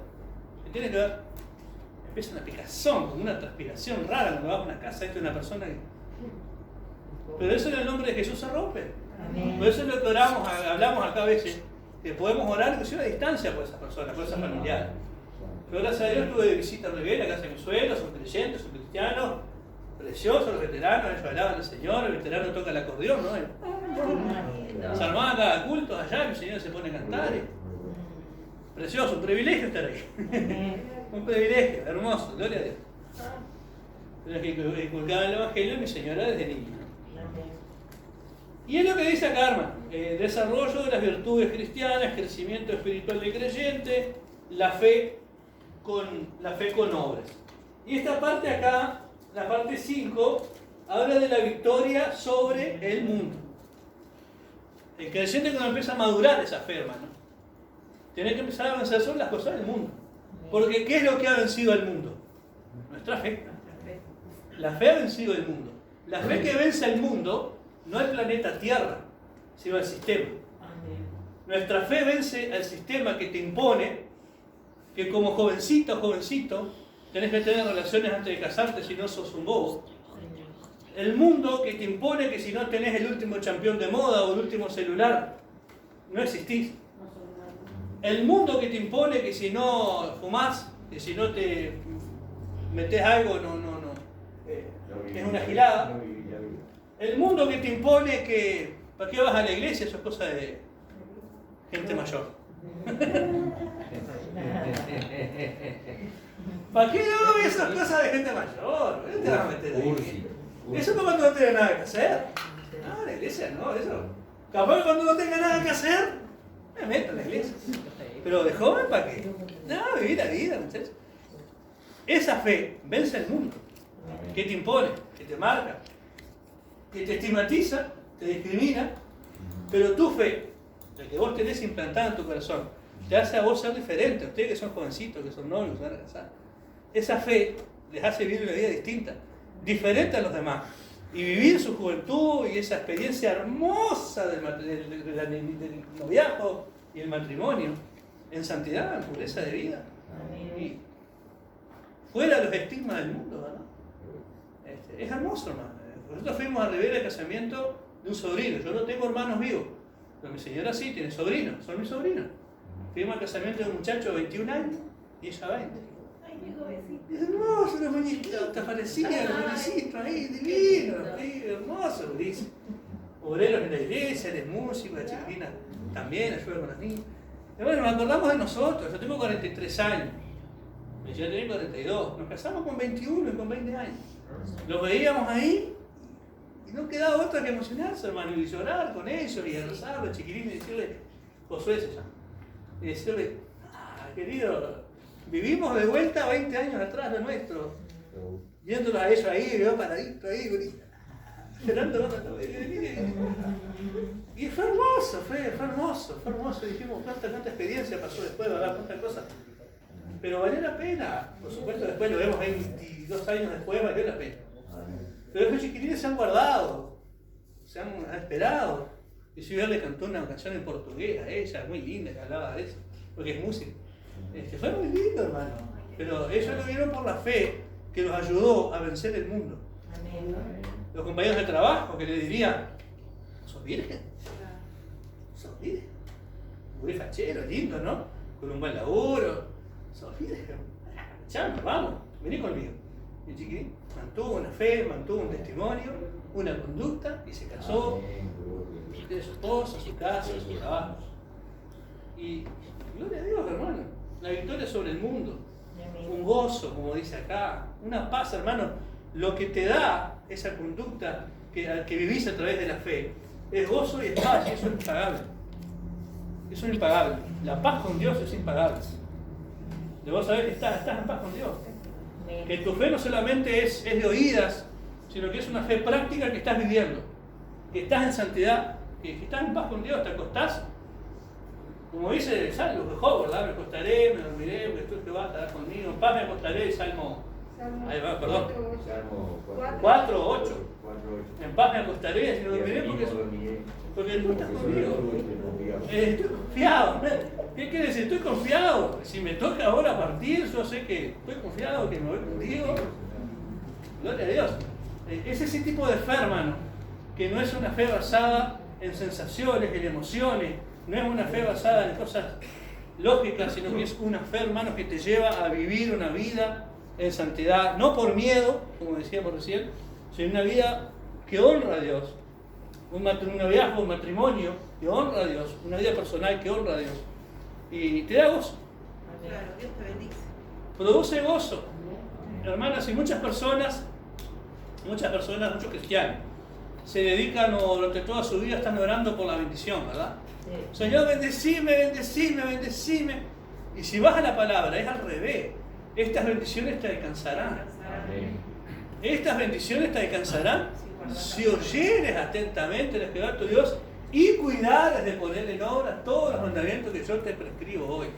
empieza una picazón, como una transpiración rara cuando vas a una casa, esto es una persona que... Pero eso en el nombre de Jesús se rompe. Por eso es lo que oramos, hablamos acá a veces, que podemos orar inclusive a distancia por esas personas, por esas familiares. Pero gracias a Dios tuve de visita a Rivera, casa de Consuelo, son creyentes, son cristianos, preciosos los veteranos, ellos alaban al Señor, el veterano toca el acordeón, ¿no? Se armaban cada culto allá, el Señor se pone a cantar. Precioso, un privilegio estar ahí. Un privilegio, hermoso, gloria a Dios. Pero que inculcaba el Evangelio mi señora desde niña. Y es lo que dice acá, hermano, desarrollo de las virtudes cristianas, crecimiento espiritual del creyente, la fe con obras. Y esta parte acá, la parte 5, habla de la victoria sobre el mundo. El creyente cuando empieza a madurar esa fe, hermano, tiene que empezar a avanzar sobre las cosas del mundo. Porque ¿qué es lo que ha vencido al mundo? Nuestra fe. La fe ha vencido el mundo. La fe que vence al mundo no el planeta Tierra, sino el sistema. Nuestra fe vence al sistema que te impone que como jovencito o jovencito tenés que tener relaciones antes de casarte, si no sos un bobo. El mundo que te impone que si no tenés el último campeón de moda o el último celular, no existís. El mundo que te impone que si no fumás, que si no te metés algo, es una gilada. El mundo que te impone que ¿para qué vas a la iglesia? Eso es cosa de gente mayor. ¿Para qué no esas cosas de gente mayor? ¿Qué te vas a meter ahí? Eso es cuando no tengas nada que hacer. No, la iglesia no, eso. Capaz que cuando no tenga nada que hacer, me meto en la iglesia. Pero de joven, ¿para qué? No, vivir la vida, muchachos. Esa fe vence el mundo. Que te impone, que te marca, que te estigmatiza, te discrimina, pero tu fe, la que vos tenés implantada en tu corazón, te hace a vos ser diferente, a ustedes que son jovencitos, que son novios, que se van a casar. Esa fe les hace vivir una vida distinta, diferente a los demás, y vivir su juventud y esa experiencia hermosa del noviazgo y el matrimonio, en santidad, en pureza de vida, y fuera de los estigmas del mundo, ¿verdad? Es hermoso, hermano. Nosotros fuimos a Rivera de casamiento de un sobrino. Yo no tengo hermanos vivos, pero mi señora sí tiene sobrinos, son mis sobrinos. Fuimos al casamiento de un muchacho de 21 años y ella 20. Es hermoso, los muñequitos, parecían los muñequitos ahí, divinos, hermosos, dice. Obreros en la iglesia, eres músico, la chiquilina también ayuda con los niños. Y bueno, nos acordamos de nosotros. Yo tengo 43 años, mi señora tiene 42. Nos casamos con 21 y con 20 años. Los veíamos ahí y no quedaba otra que emocionarse, hermano, y llorar con ellos y abrazarlos, chiquilines, y decirle, Josué se llama, y decirle, querido, vivimos de vuelta 20 años atrás de nuestro, viéndolos a ellos ahí, yo paradito ahí, llorando. Y fue hermoso, fue hermoso, dijimos, cuánta experiencia pasó después, ¿verdad? Cuántas cosas. Pero valió la pena, por supuesto, después lo vemos 22 años después, valió la pena. Pero esos chiquilines se han guardado, se han esperado. Y si yo le cantó una canción en portugués a ella, muy linda, que hablaba de eso, porque es música. Fue muy lindo, hermano. Pero ellos lo vieron por la fe que los ayudó a vencer el mundo. Los compañeros de trabajo que le dirían, ¿sos virgen? ¿Sos virgen? Muy fachero, lindo, ¿no? Con un buen laburo. ¿Sos virgen? Chamo, vamos, vení conmigo. el chiquitín, mantuvo una fe, mantuvo un testimonio, una conducta y se casó, y tiene su esposa, su casa, su trabajo. Y gloria a Dios, hermano, la victoria sobre el mundo, un gozo, como dice acá, una paz, hermano. Lo que te da esa conducta que vivís a través de la fe es gozo y es paz, y eso es impagable. Eso es impagable. La paz con Dios es impagable. Debes saber que estás en paz con Dios. Que tu fe no solamente es de oídas, sino que es una fe práctica que estás viviendo. Que estás en santidad, que estás en paz con Dios, te acostás. Como dice el Salmo de Job, ¿verdad? Me acostaré, me dormiré, porque tú Jehová estarás conmigo. En paz me acostaré, Salmo. Ahí va, perdón. Salmo 4, 8. 4:8. En paz me acostaré, y me dormiré porque tú estás conmigo. Estoy confiado. ¿Qué quiere decir? Estoy confiado. Si me toca ahora partir, yo sé que estoy confiado, que me voy contigo. Gloria a Dios. Es ese tipo de fe, hermano, que no es una fe basada en sensaciones, en emociones, no es una fe basada en cosas lógicas, sino que es una fe, hermano, que te lleva a vivir una vida en santidad, no por miedo, como decíamos recién, sino una vida que honra a Dios, un noviazgo, un matrimonio que honra a Dios, una vida personal que honra a Dios. Y te da gozo. Claro, Dios te bendice. Produce gozo. Hermanas, y muchas personas, muchos cristianos, se dedican o durante toda su vida están orando por la bendición, ¿verdad? Sí. Señor, bendecime, bendecime, bendecime. Y si vas a la palabra, es al revés. Estas bendiciones te alcanzarán. Estas bendiciones te alcanzarán si oyeres atentamente el Jehová tu Dios y cuidares de poner en obra todos los mandamientos que yo te prescribo hoy.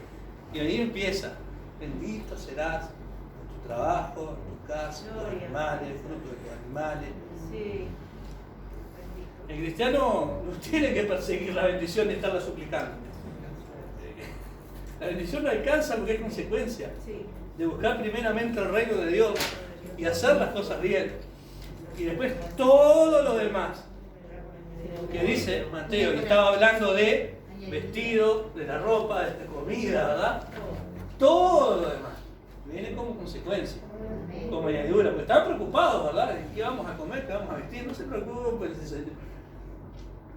Y ahí empieza. Bendito serás en tu trabajo, en tu casa, en tus animales, el fruto de tus animales. Sí. El cristiano no tiene que perseguir la bendición y estarla suplicando. La bendición no alcanza porque es consecuencia de buscar primeramente el reino de Dios y hacer las cosas bien. Y después todo lo demás que dice Mateo, que estaba hablando de vestido, de la ropa, de comida, ¿verdad? Todo lo demás viene como consecuencia, como añadidura, porque estaban preocupados, ¿verdad? ¿Qué vamos a comer? ¿Qué vamos a vestir? No se preocupen.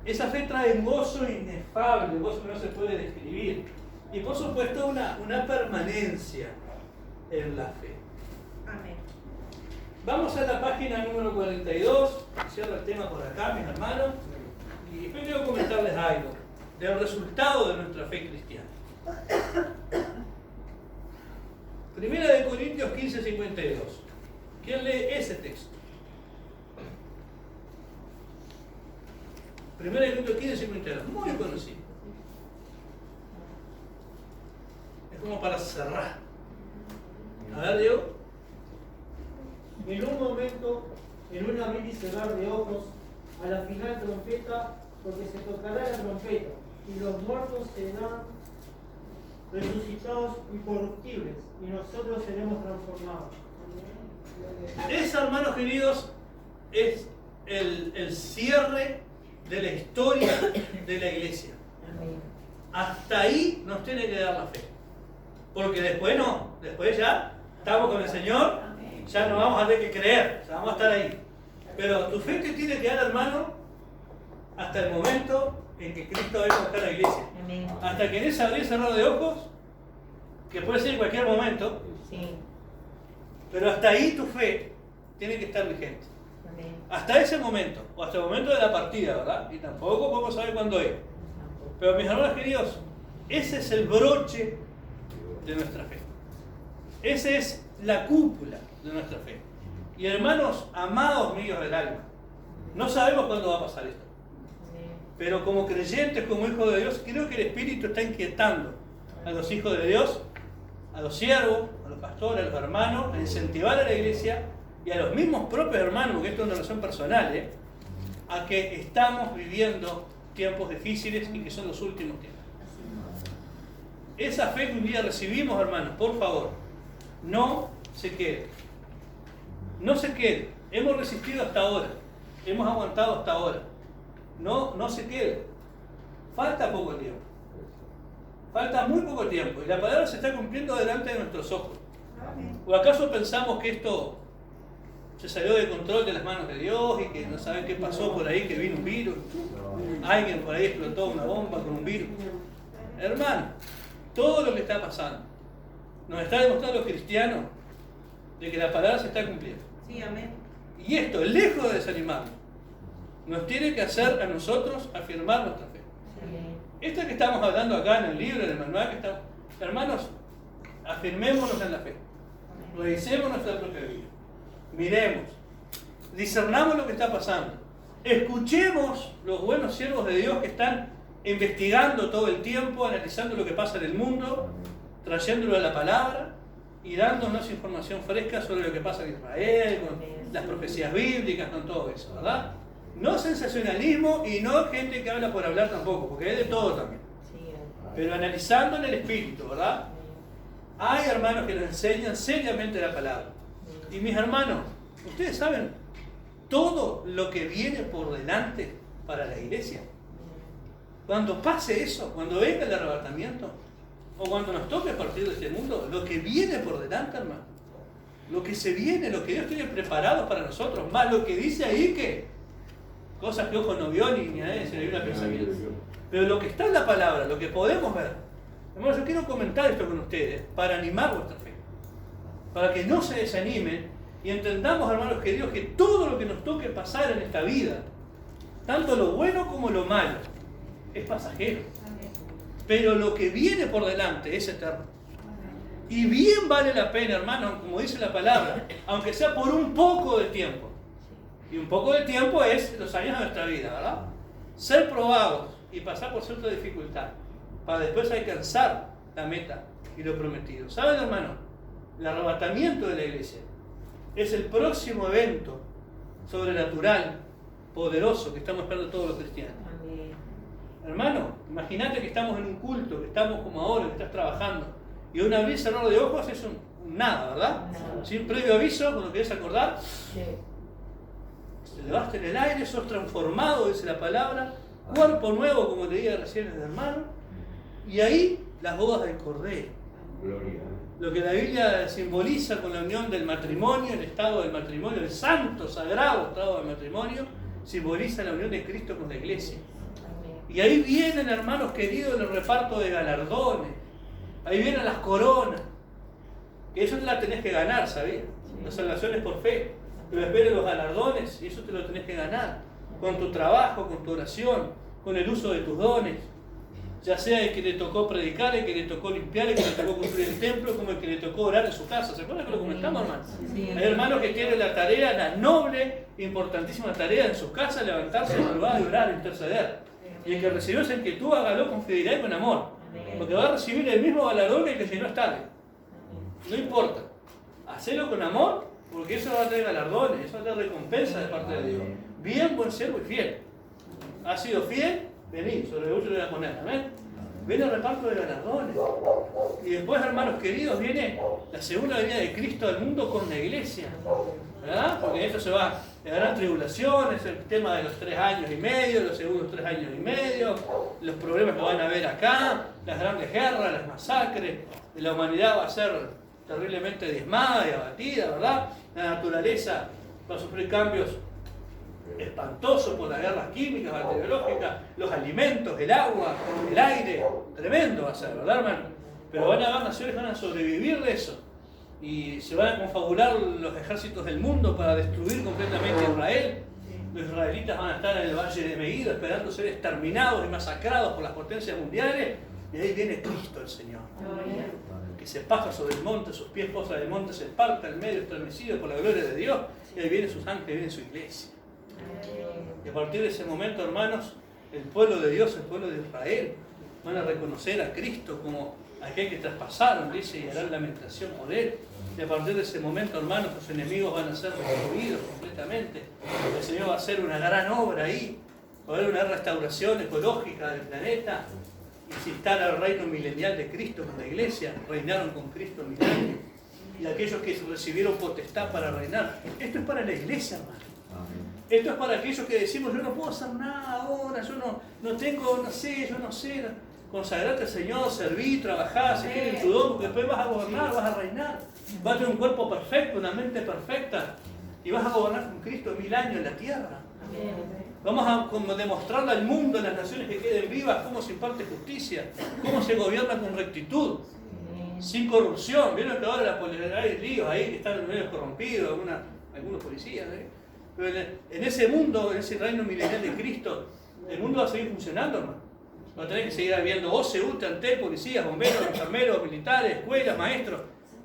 Esa fe trae un gozo inefable, un gozo que no se puede describir. Y por supuesto una permanencia en la fe. Amén. Vamos a la página número 42, cierro el tema por acá, mis hermanos, y después quiero comentarles algo del resultado de nuestra fe cristiana. Primera de Corintios 15:52. ¿Quién lee ese texto? Primera de Corintios 15:52, muy conocido. Es como para cerrar. A ver, Diego. En un momento, en un abrir y cerrar de ojos, a la final trompeta, porque se tocará la trompeta, y los muertos serán resucitados incorruptibles, y nosotros seremos transformados. Esa, hermanos queridos, es el cierre de la historia de la iglesia. Hasta ahí nos tiene que dar la fe. Porque después no, después ya estamos con el Señor, ya no vamos a tener que creer, ya vamos a estar ahí. Pero tu fe te tiene que dar, hermano, hasta el momento en que Cristo venga a buscar a la iglesia. Hasta que en ese abrir y cerrar de ojos, que puede ser en cualquier momento, pero hasta ahí tu fe tiene que estar vigente. Hasta ese momento, o hasta el momento de la partida, ¿verdad? Y tampoco podemos saber cuándo es. Pero mis hermanos queridos, ese es el broche de nuestra fe. Esa es la cúpula de nuestra fe. Y hermanos, amados míos del alma, no sabemos cuándo va a pasar esto. Pero como creyentes, como hijos de Dios, creo que el Espíritu está inquietando a los hijos de Dios, a los siervos, a los pastores, a los hermanos, a incentivar a la iglesia y a los mismos propios hermanos, porque esto es una relación personal, a que estamos viviendo tiempos difíciles y que son los últimos tiempos. Esa fe que un día recibimos, hermanos, por favor, no se quede. No se quede. Hemos resistido hasta ahora. Hemos aguantado hasta ahora. No se quede. Falta poco tiempo. Falta muy poco tiempo. Y la palabra se está cumpliendo delante de nuestros ojos. ¿O acaso pensamos que esto se salió de control de las manos de Dios y que no saben qué pasó por ahí, que vino un virus. Alguien por ahí explotó una bomba con un virus. Hermano, todo lo que está pasando nos está demostrando los cristianos de que la palabra se está cumpliendo. Sí, amén. Y esto, lejos de desanimarnos, nos tiene que hacer a nosotros afirmar nuestra fe. Esta que estamos hablando acá en el libro, en el manual que estamos, hermanos, afirmémonos en la fe. Revisemos nuestra propia vida. Miremos. Discernamos lo que está pasando. Escuchemos los buenos siervos de Dios que están investigando todo el tiempo, analizando lo que pasa en el mundo, trayéndolo a la palabra y dándonos información fresca sobre lo que pasa en Israel, con las profecías bíblicas, con todo eso, ¿verdad? No sensacionalismo y no gente que habla por hablar tampoco, porque hay de todo también. Pero analizando en el espíritu, ¿verdad? Hay hermanos que nos enseñan seriamente la palabra. Y mis hermanos, ustedes saben todo lo que viene por delante para la iglesia. Cuando pase eso, cuando venga el arrebatamiento, o cuando nos toque partir de este mundo, lo que viene por delante, hermano, lo que se viene, lo que Dios tiene preparado para nosotros, más lo que dice ahí que cosas que ojo no vio ni a nadie se le vio una pensamiento. Pero lo que está en la palabra, lo que podemos ver. Hermanos, yo quiero comentar esto con ustedes para animar vuestra fe, para que no se desanimen y entendamos, hermanos queridos, que todo lo que nos toque pasar en esta vida, tanto lo bueno como lo malo, es pasajero. Pero lo que viene por delante es eterno. Y bien vale la pena, hermano, como dice la palabra, aunque sea por un poco de tiempo. Y un poco de tiempo es los años de nuestra vida, ¿verdad? Ser probados y pasar por cierta dificultad, para después alcanzar la meta y lo prometido. ¿Saben, hermano? El arrebatamiento de la iglesia es el próximo evento sobrenatural, poderoso, que estamos esperando todos los cristianos. Hermano, imagínate que estamos en un culto, que estamos como ahora, que estás trabajando, y una vez cerrado de ojos es un nada, ¿verdad? Sin previo aviso, cuando querés acordar, te elevaste en el aire, sos transformado, dice la palabra, cuerpo nuevo, como te dije recién el hermano, y ahí las bodas del Cordero. Gloria. Lo que la Biblia simboliza con la unión del matrimonio, el estado del matrimonio, el santo, sagrado estado del matrimonio, simboliza la unión de Cristo con la iglesia. Y ahí vienen, hermanos queridos, el reparto de galardones, ahí vienen las coronas, que eso te la tenés que ganar, ¿sabías? La salvación es por fe, pero esperen los galardones y eso te lo tenés que ganar, con tu trabajo, con tu oración, con el uso de tus dones. Ya sea el que le tocó predicar, el que le tocó limpiar, el que le tocó construir el templo, como el que le tocó orar en su casa. ¿Se acuerdan que lo comentamos, hermanos? Sí. Hay hermanos que tienen la tarea, la noble, importantísima tarea en sus casas, levantarse en madrugada y orar, interceder. Y el que recibió esa inquietud, hágalo con fidelidad y con amor. Porque va a recibir el mismo galardón que el que llenó esta tarde. No importa. Hacelo con amor, porque eso va a traer galardones, eso va a traer recompensa de parte de Dios. Bien, buen siervo y fiel. ¿Has sido fiel? Vení, sobre el le voy a poner, amén. Viene el reparto de galardones. Y después, hermanos queridos, viene la segunda venida de Cristo al mundo con la iglesia. ¿Verdad? Porque esto se va a gran tribulaciones, el tema de los 3 años y medio, los segundos 3 años y medio, los problemas que van a haber acá, las grandes guerras, las masacres, la humanidad va a ser terriblemente diezmada y abatida, ¿verdad? La naturaleza va a sufrir cambios espantosos por las guerras químicas, bacteriológicas, los alimentos, el agua, el aire, tremendo va a ser, ¿verdad, hermano? Pero van a haber naciones que van a sobrevivir de eso y se van a confabular los ejércitos del mundo para destruir completamente Israel. Los israelitas van a estar en el valle de Megiddo esperando ser exterminados y masacrados por las potencias mundiales y ahí viene Cristo el Señor, que se pasa sobre el monte, sus pies posan el monte, se parte al medio estremecido por la gloria de Dios y ahí viene sus ángeles, viene su iglesia. Y a partir de ese momento, hermanos, el pueblo de Dios, el pueblo de Israel, van a reconocer a Cristo como aquel que traspasaron, dice, y harán lamentación por él. Y a partir de ese momento, hermanos, los enemigos van a ser destruidos completamente. El Señor va a hacer una gran obra ahí, va a haber una restauración ecológica del planeta y se instala el reino milenial de Cristo con la iglesia. Reinaron con Cristo en milenio. Y aquellos que recibieron potestad para reinar. Esto es para la iglesia, hermano. Esto es para aquellos que decimos, yo no puedo hacer nada ahora, yo no tengo, no sé, yo no sé. Consagrate al Señor, serví, trabajá, seguir en tu don, porque después vas a gobernar, vas a reinar. Vas a tener un cuerpo perfecto, una mente perfecta. y vas a gobernar con Cristo 1000 años en la tierra. Vamos a como demostrarle al mundo, a las naciones que queden vivas, cómo se imparte justicia, cómo se gobierna con rectitud, sin corrupción. Vieron que ahora hay líos ahí que están medio corrompidos, algunos policías. Pero en ese mundo, en ese reino milenial de Cristo, el mundo va a seguir funcionando, hermano. Va a tener que seguir habiendo OCU, Antel, policías, bomberos, enfermeros, militares, escuelas, maestros.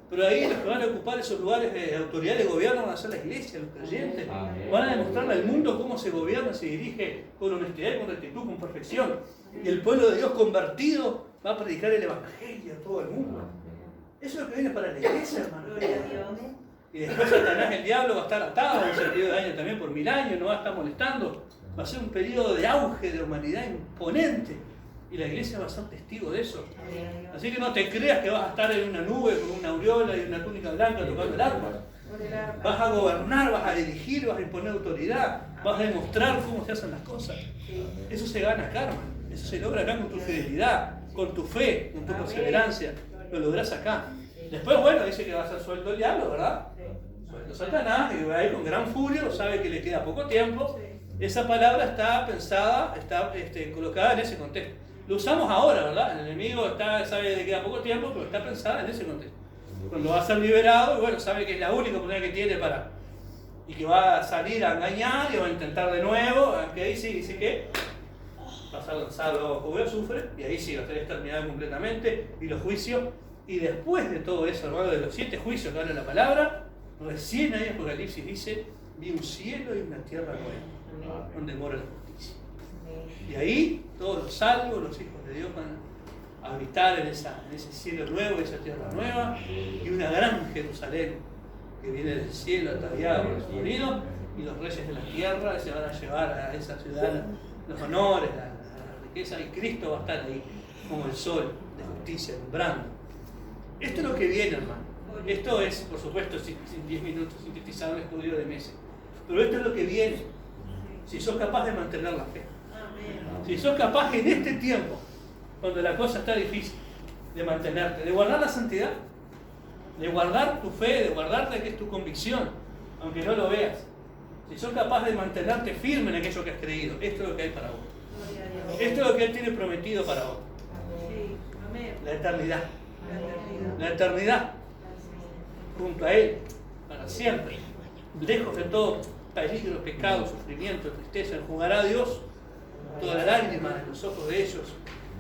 Pero ahí los que van a ocupar esos lugares de autoridad de gobierno van a ser la iglesia, los creyentes. Van a demostrarle al mundo cómo se gobierna, se dirige con honestidad, con rectitud, con perfección. Y el pueblo de Dios convertido va a predicar el evangelio a todo el mundo. Eso es lo que viene para la iglesia, hermano. Y después Satanás, el diablo, va a estar atado en un sentido de año también por 1000 años, no va a estar molestando. Va a ser un periodo de auge de humanidad imponente. Y la iglesia va a ser testigo de eso. Así que no te creas que vas a estar en una nube con una aureola y una túnica blanca tocando el arpa. Vas a gobernar, vas a dirigir, vas a imponer autoridad, vas a demostrar cómo se hacen las cosas. Eso se gana acá, hermano. Eso se logra acá con tu fidelidad, con tu fe, con tu perseverancia. Lo lográs acá. Después, bueno, dice que va a ser suelto el diablo, ¿verdad? Suelto Satanás, y va a ir con gran furia, sabe que le queda poco tiempo. Esa palabra está pensada, está colocada en ese contexto. Lo usamos ahora, ¿verdad? El enemigo sabe que le queda poco tiempo, pero está pensada en ese contexto. Cuando va a ser liberado, y bueno, sabe que es la única oportunidad que tiene y que va a salir a engañar y va a intentar de nuevo, aunque ahí sí dice que va a ser lanzado bajo el azufre, y ahí sí va a ser exterminado completamente, y los juicios. Y después de todo eso, hermano, de los 7 juicios que habla la palabra, recién ahí Apocalipsis dice: vi un cielo y una tierra nueva, donde mora la justicia. Y ahí todos los salvos, los hijos de Dios, van a habitar en ese cielo nuevo, esa tierra nueva, y una gran Jerusalén que viene del cielo ataviada por el sonido, y los reyes de la tierra se van a llevar a esa ciudad los honores, la riqueza, y Cristo va a estar ahí como el sol de justicia, alumbrando. Esto es lo que viene, hermano. Esto es, por supuesto, sin 10 minutos sintetizado en el estudio de meses. Pero esto es lo que viene. Si sos capaz de mantener la fe. Si sos capaz en este tiempo, cuando la cosa está difícil, de mantenerte, de guardar la santidad, de guardar tu fe, de guardarte que es tu convicción, aunque no lo veas. Si sos capaz de mantenerte firme en aquello que has creído, esto es lo que hay para vos. Esto es lo que Él tiene prometido para vos. La eternidad. La eternidad junto a Él para siempre, lejos de todo peligro, pecado, sufrimiento, tristeza. Enjugará a Dios toda la lágrima de los ojos de ellos,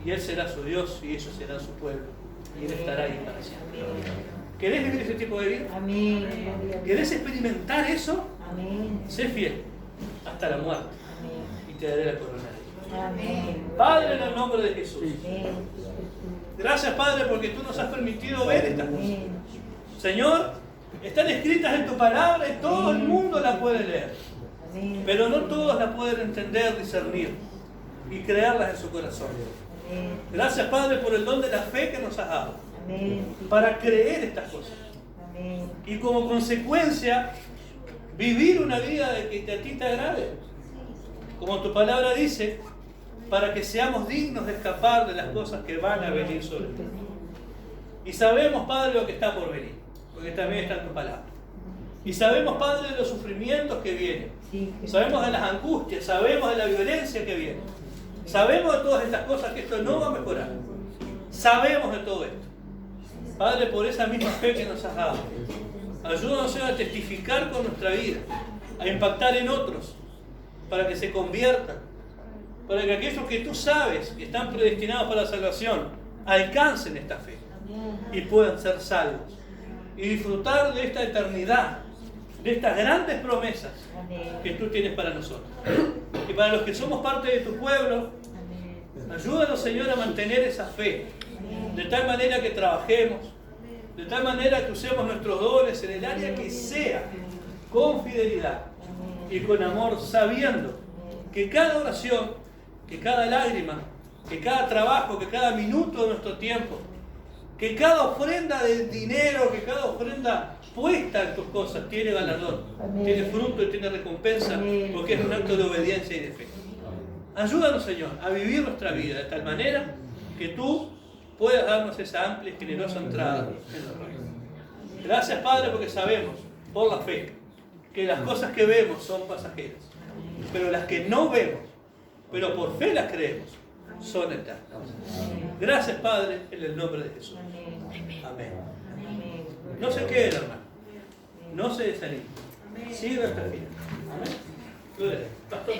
y Él será su Dios y ellos serán su pueblo, y Él estará ahí para siempre. ¿Querés vivir ese tipo de vida? Amén. ¿Querés experimentar eso? Amén. Sé fiel hasta la muerte, y te daré la corona. Amén. Padre, en el nombre de Jesús, Amén. gracias, Padre, porque tú nos has permitido ver estas cosas. Señor, están escritas en tu palabra y todo el mundo la puede leer. Amén. Pero no todos la pueden entender, discernir y creerlas en su corazón. Amén. Gracias, Padre, por el don de la fe que nos has dado Amén. para creer estas cosas. Amén. Y como consecuencia, vivir una vida de que a ti te agrade. Como tu palabra dice, para que seamos dignos de escapar de las cosas que van a venir sobre ti. Y sabemos, Padre, lo que está por venir, porque también está en tu palabra. Y sabemos, Padre, de los sufrimientos que vienen. Sabemos de las angustias, sabemos de la violencia que viene. Sabemos de todas estas cosas, que esto no va a mejorar. Sabemos de todo esto. Padre, por esa misma fe que nos has dado, ayúdanos a testificar con nuestra vida, a impactar en otros, para que se conviertan, para que aquellos que tú sabes que están predestinados para la salvación alcancen esta fe y puedan ser salvos y disfrutar de esta eternidad, de estas grandes promesas que tú tienes para nosotros. Y para los que somos parte de tu pueblo, ayúdanos, Señor, a mantener esa fe, de tal manera que trabajemos, de tal manera que usemos nuestros dones en el área que sea, con fidelidad y con amor, sabiendo que cada oración, que cada lágrima, que cada trabajo, que cada minuto de nuestro tiempo, que cada ofrenda de dinero, que cada ofrenda puesta en tus cosas tiene galardón, tiene fruto y tiene recompensa, porque es un acto de obediencia y de fe. Ayúdanos, Señor, a vivir nuestra vida de tal manera que tú puedas darnos esa amplia y generosa entrada en los reinos. Gracias, Padre, porque sabemos, por la fe, que las cosas que vemos son pasajeras, pero las que no vemos, pero por fe las creemos, son eternas. Gracias, Padre, en el nombre de Jesús. Amén. No se queden, hermano. No se desanimen. Sigan hasta el final. Amén. Pastor.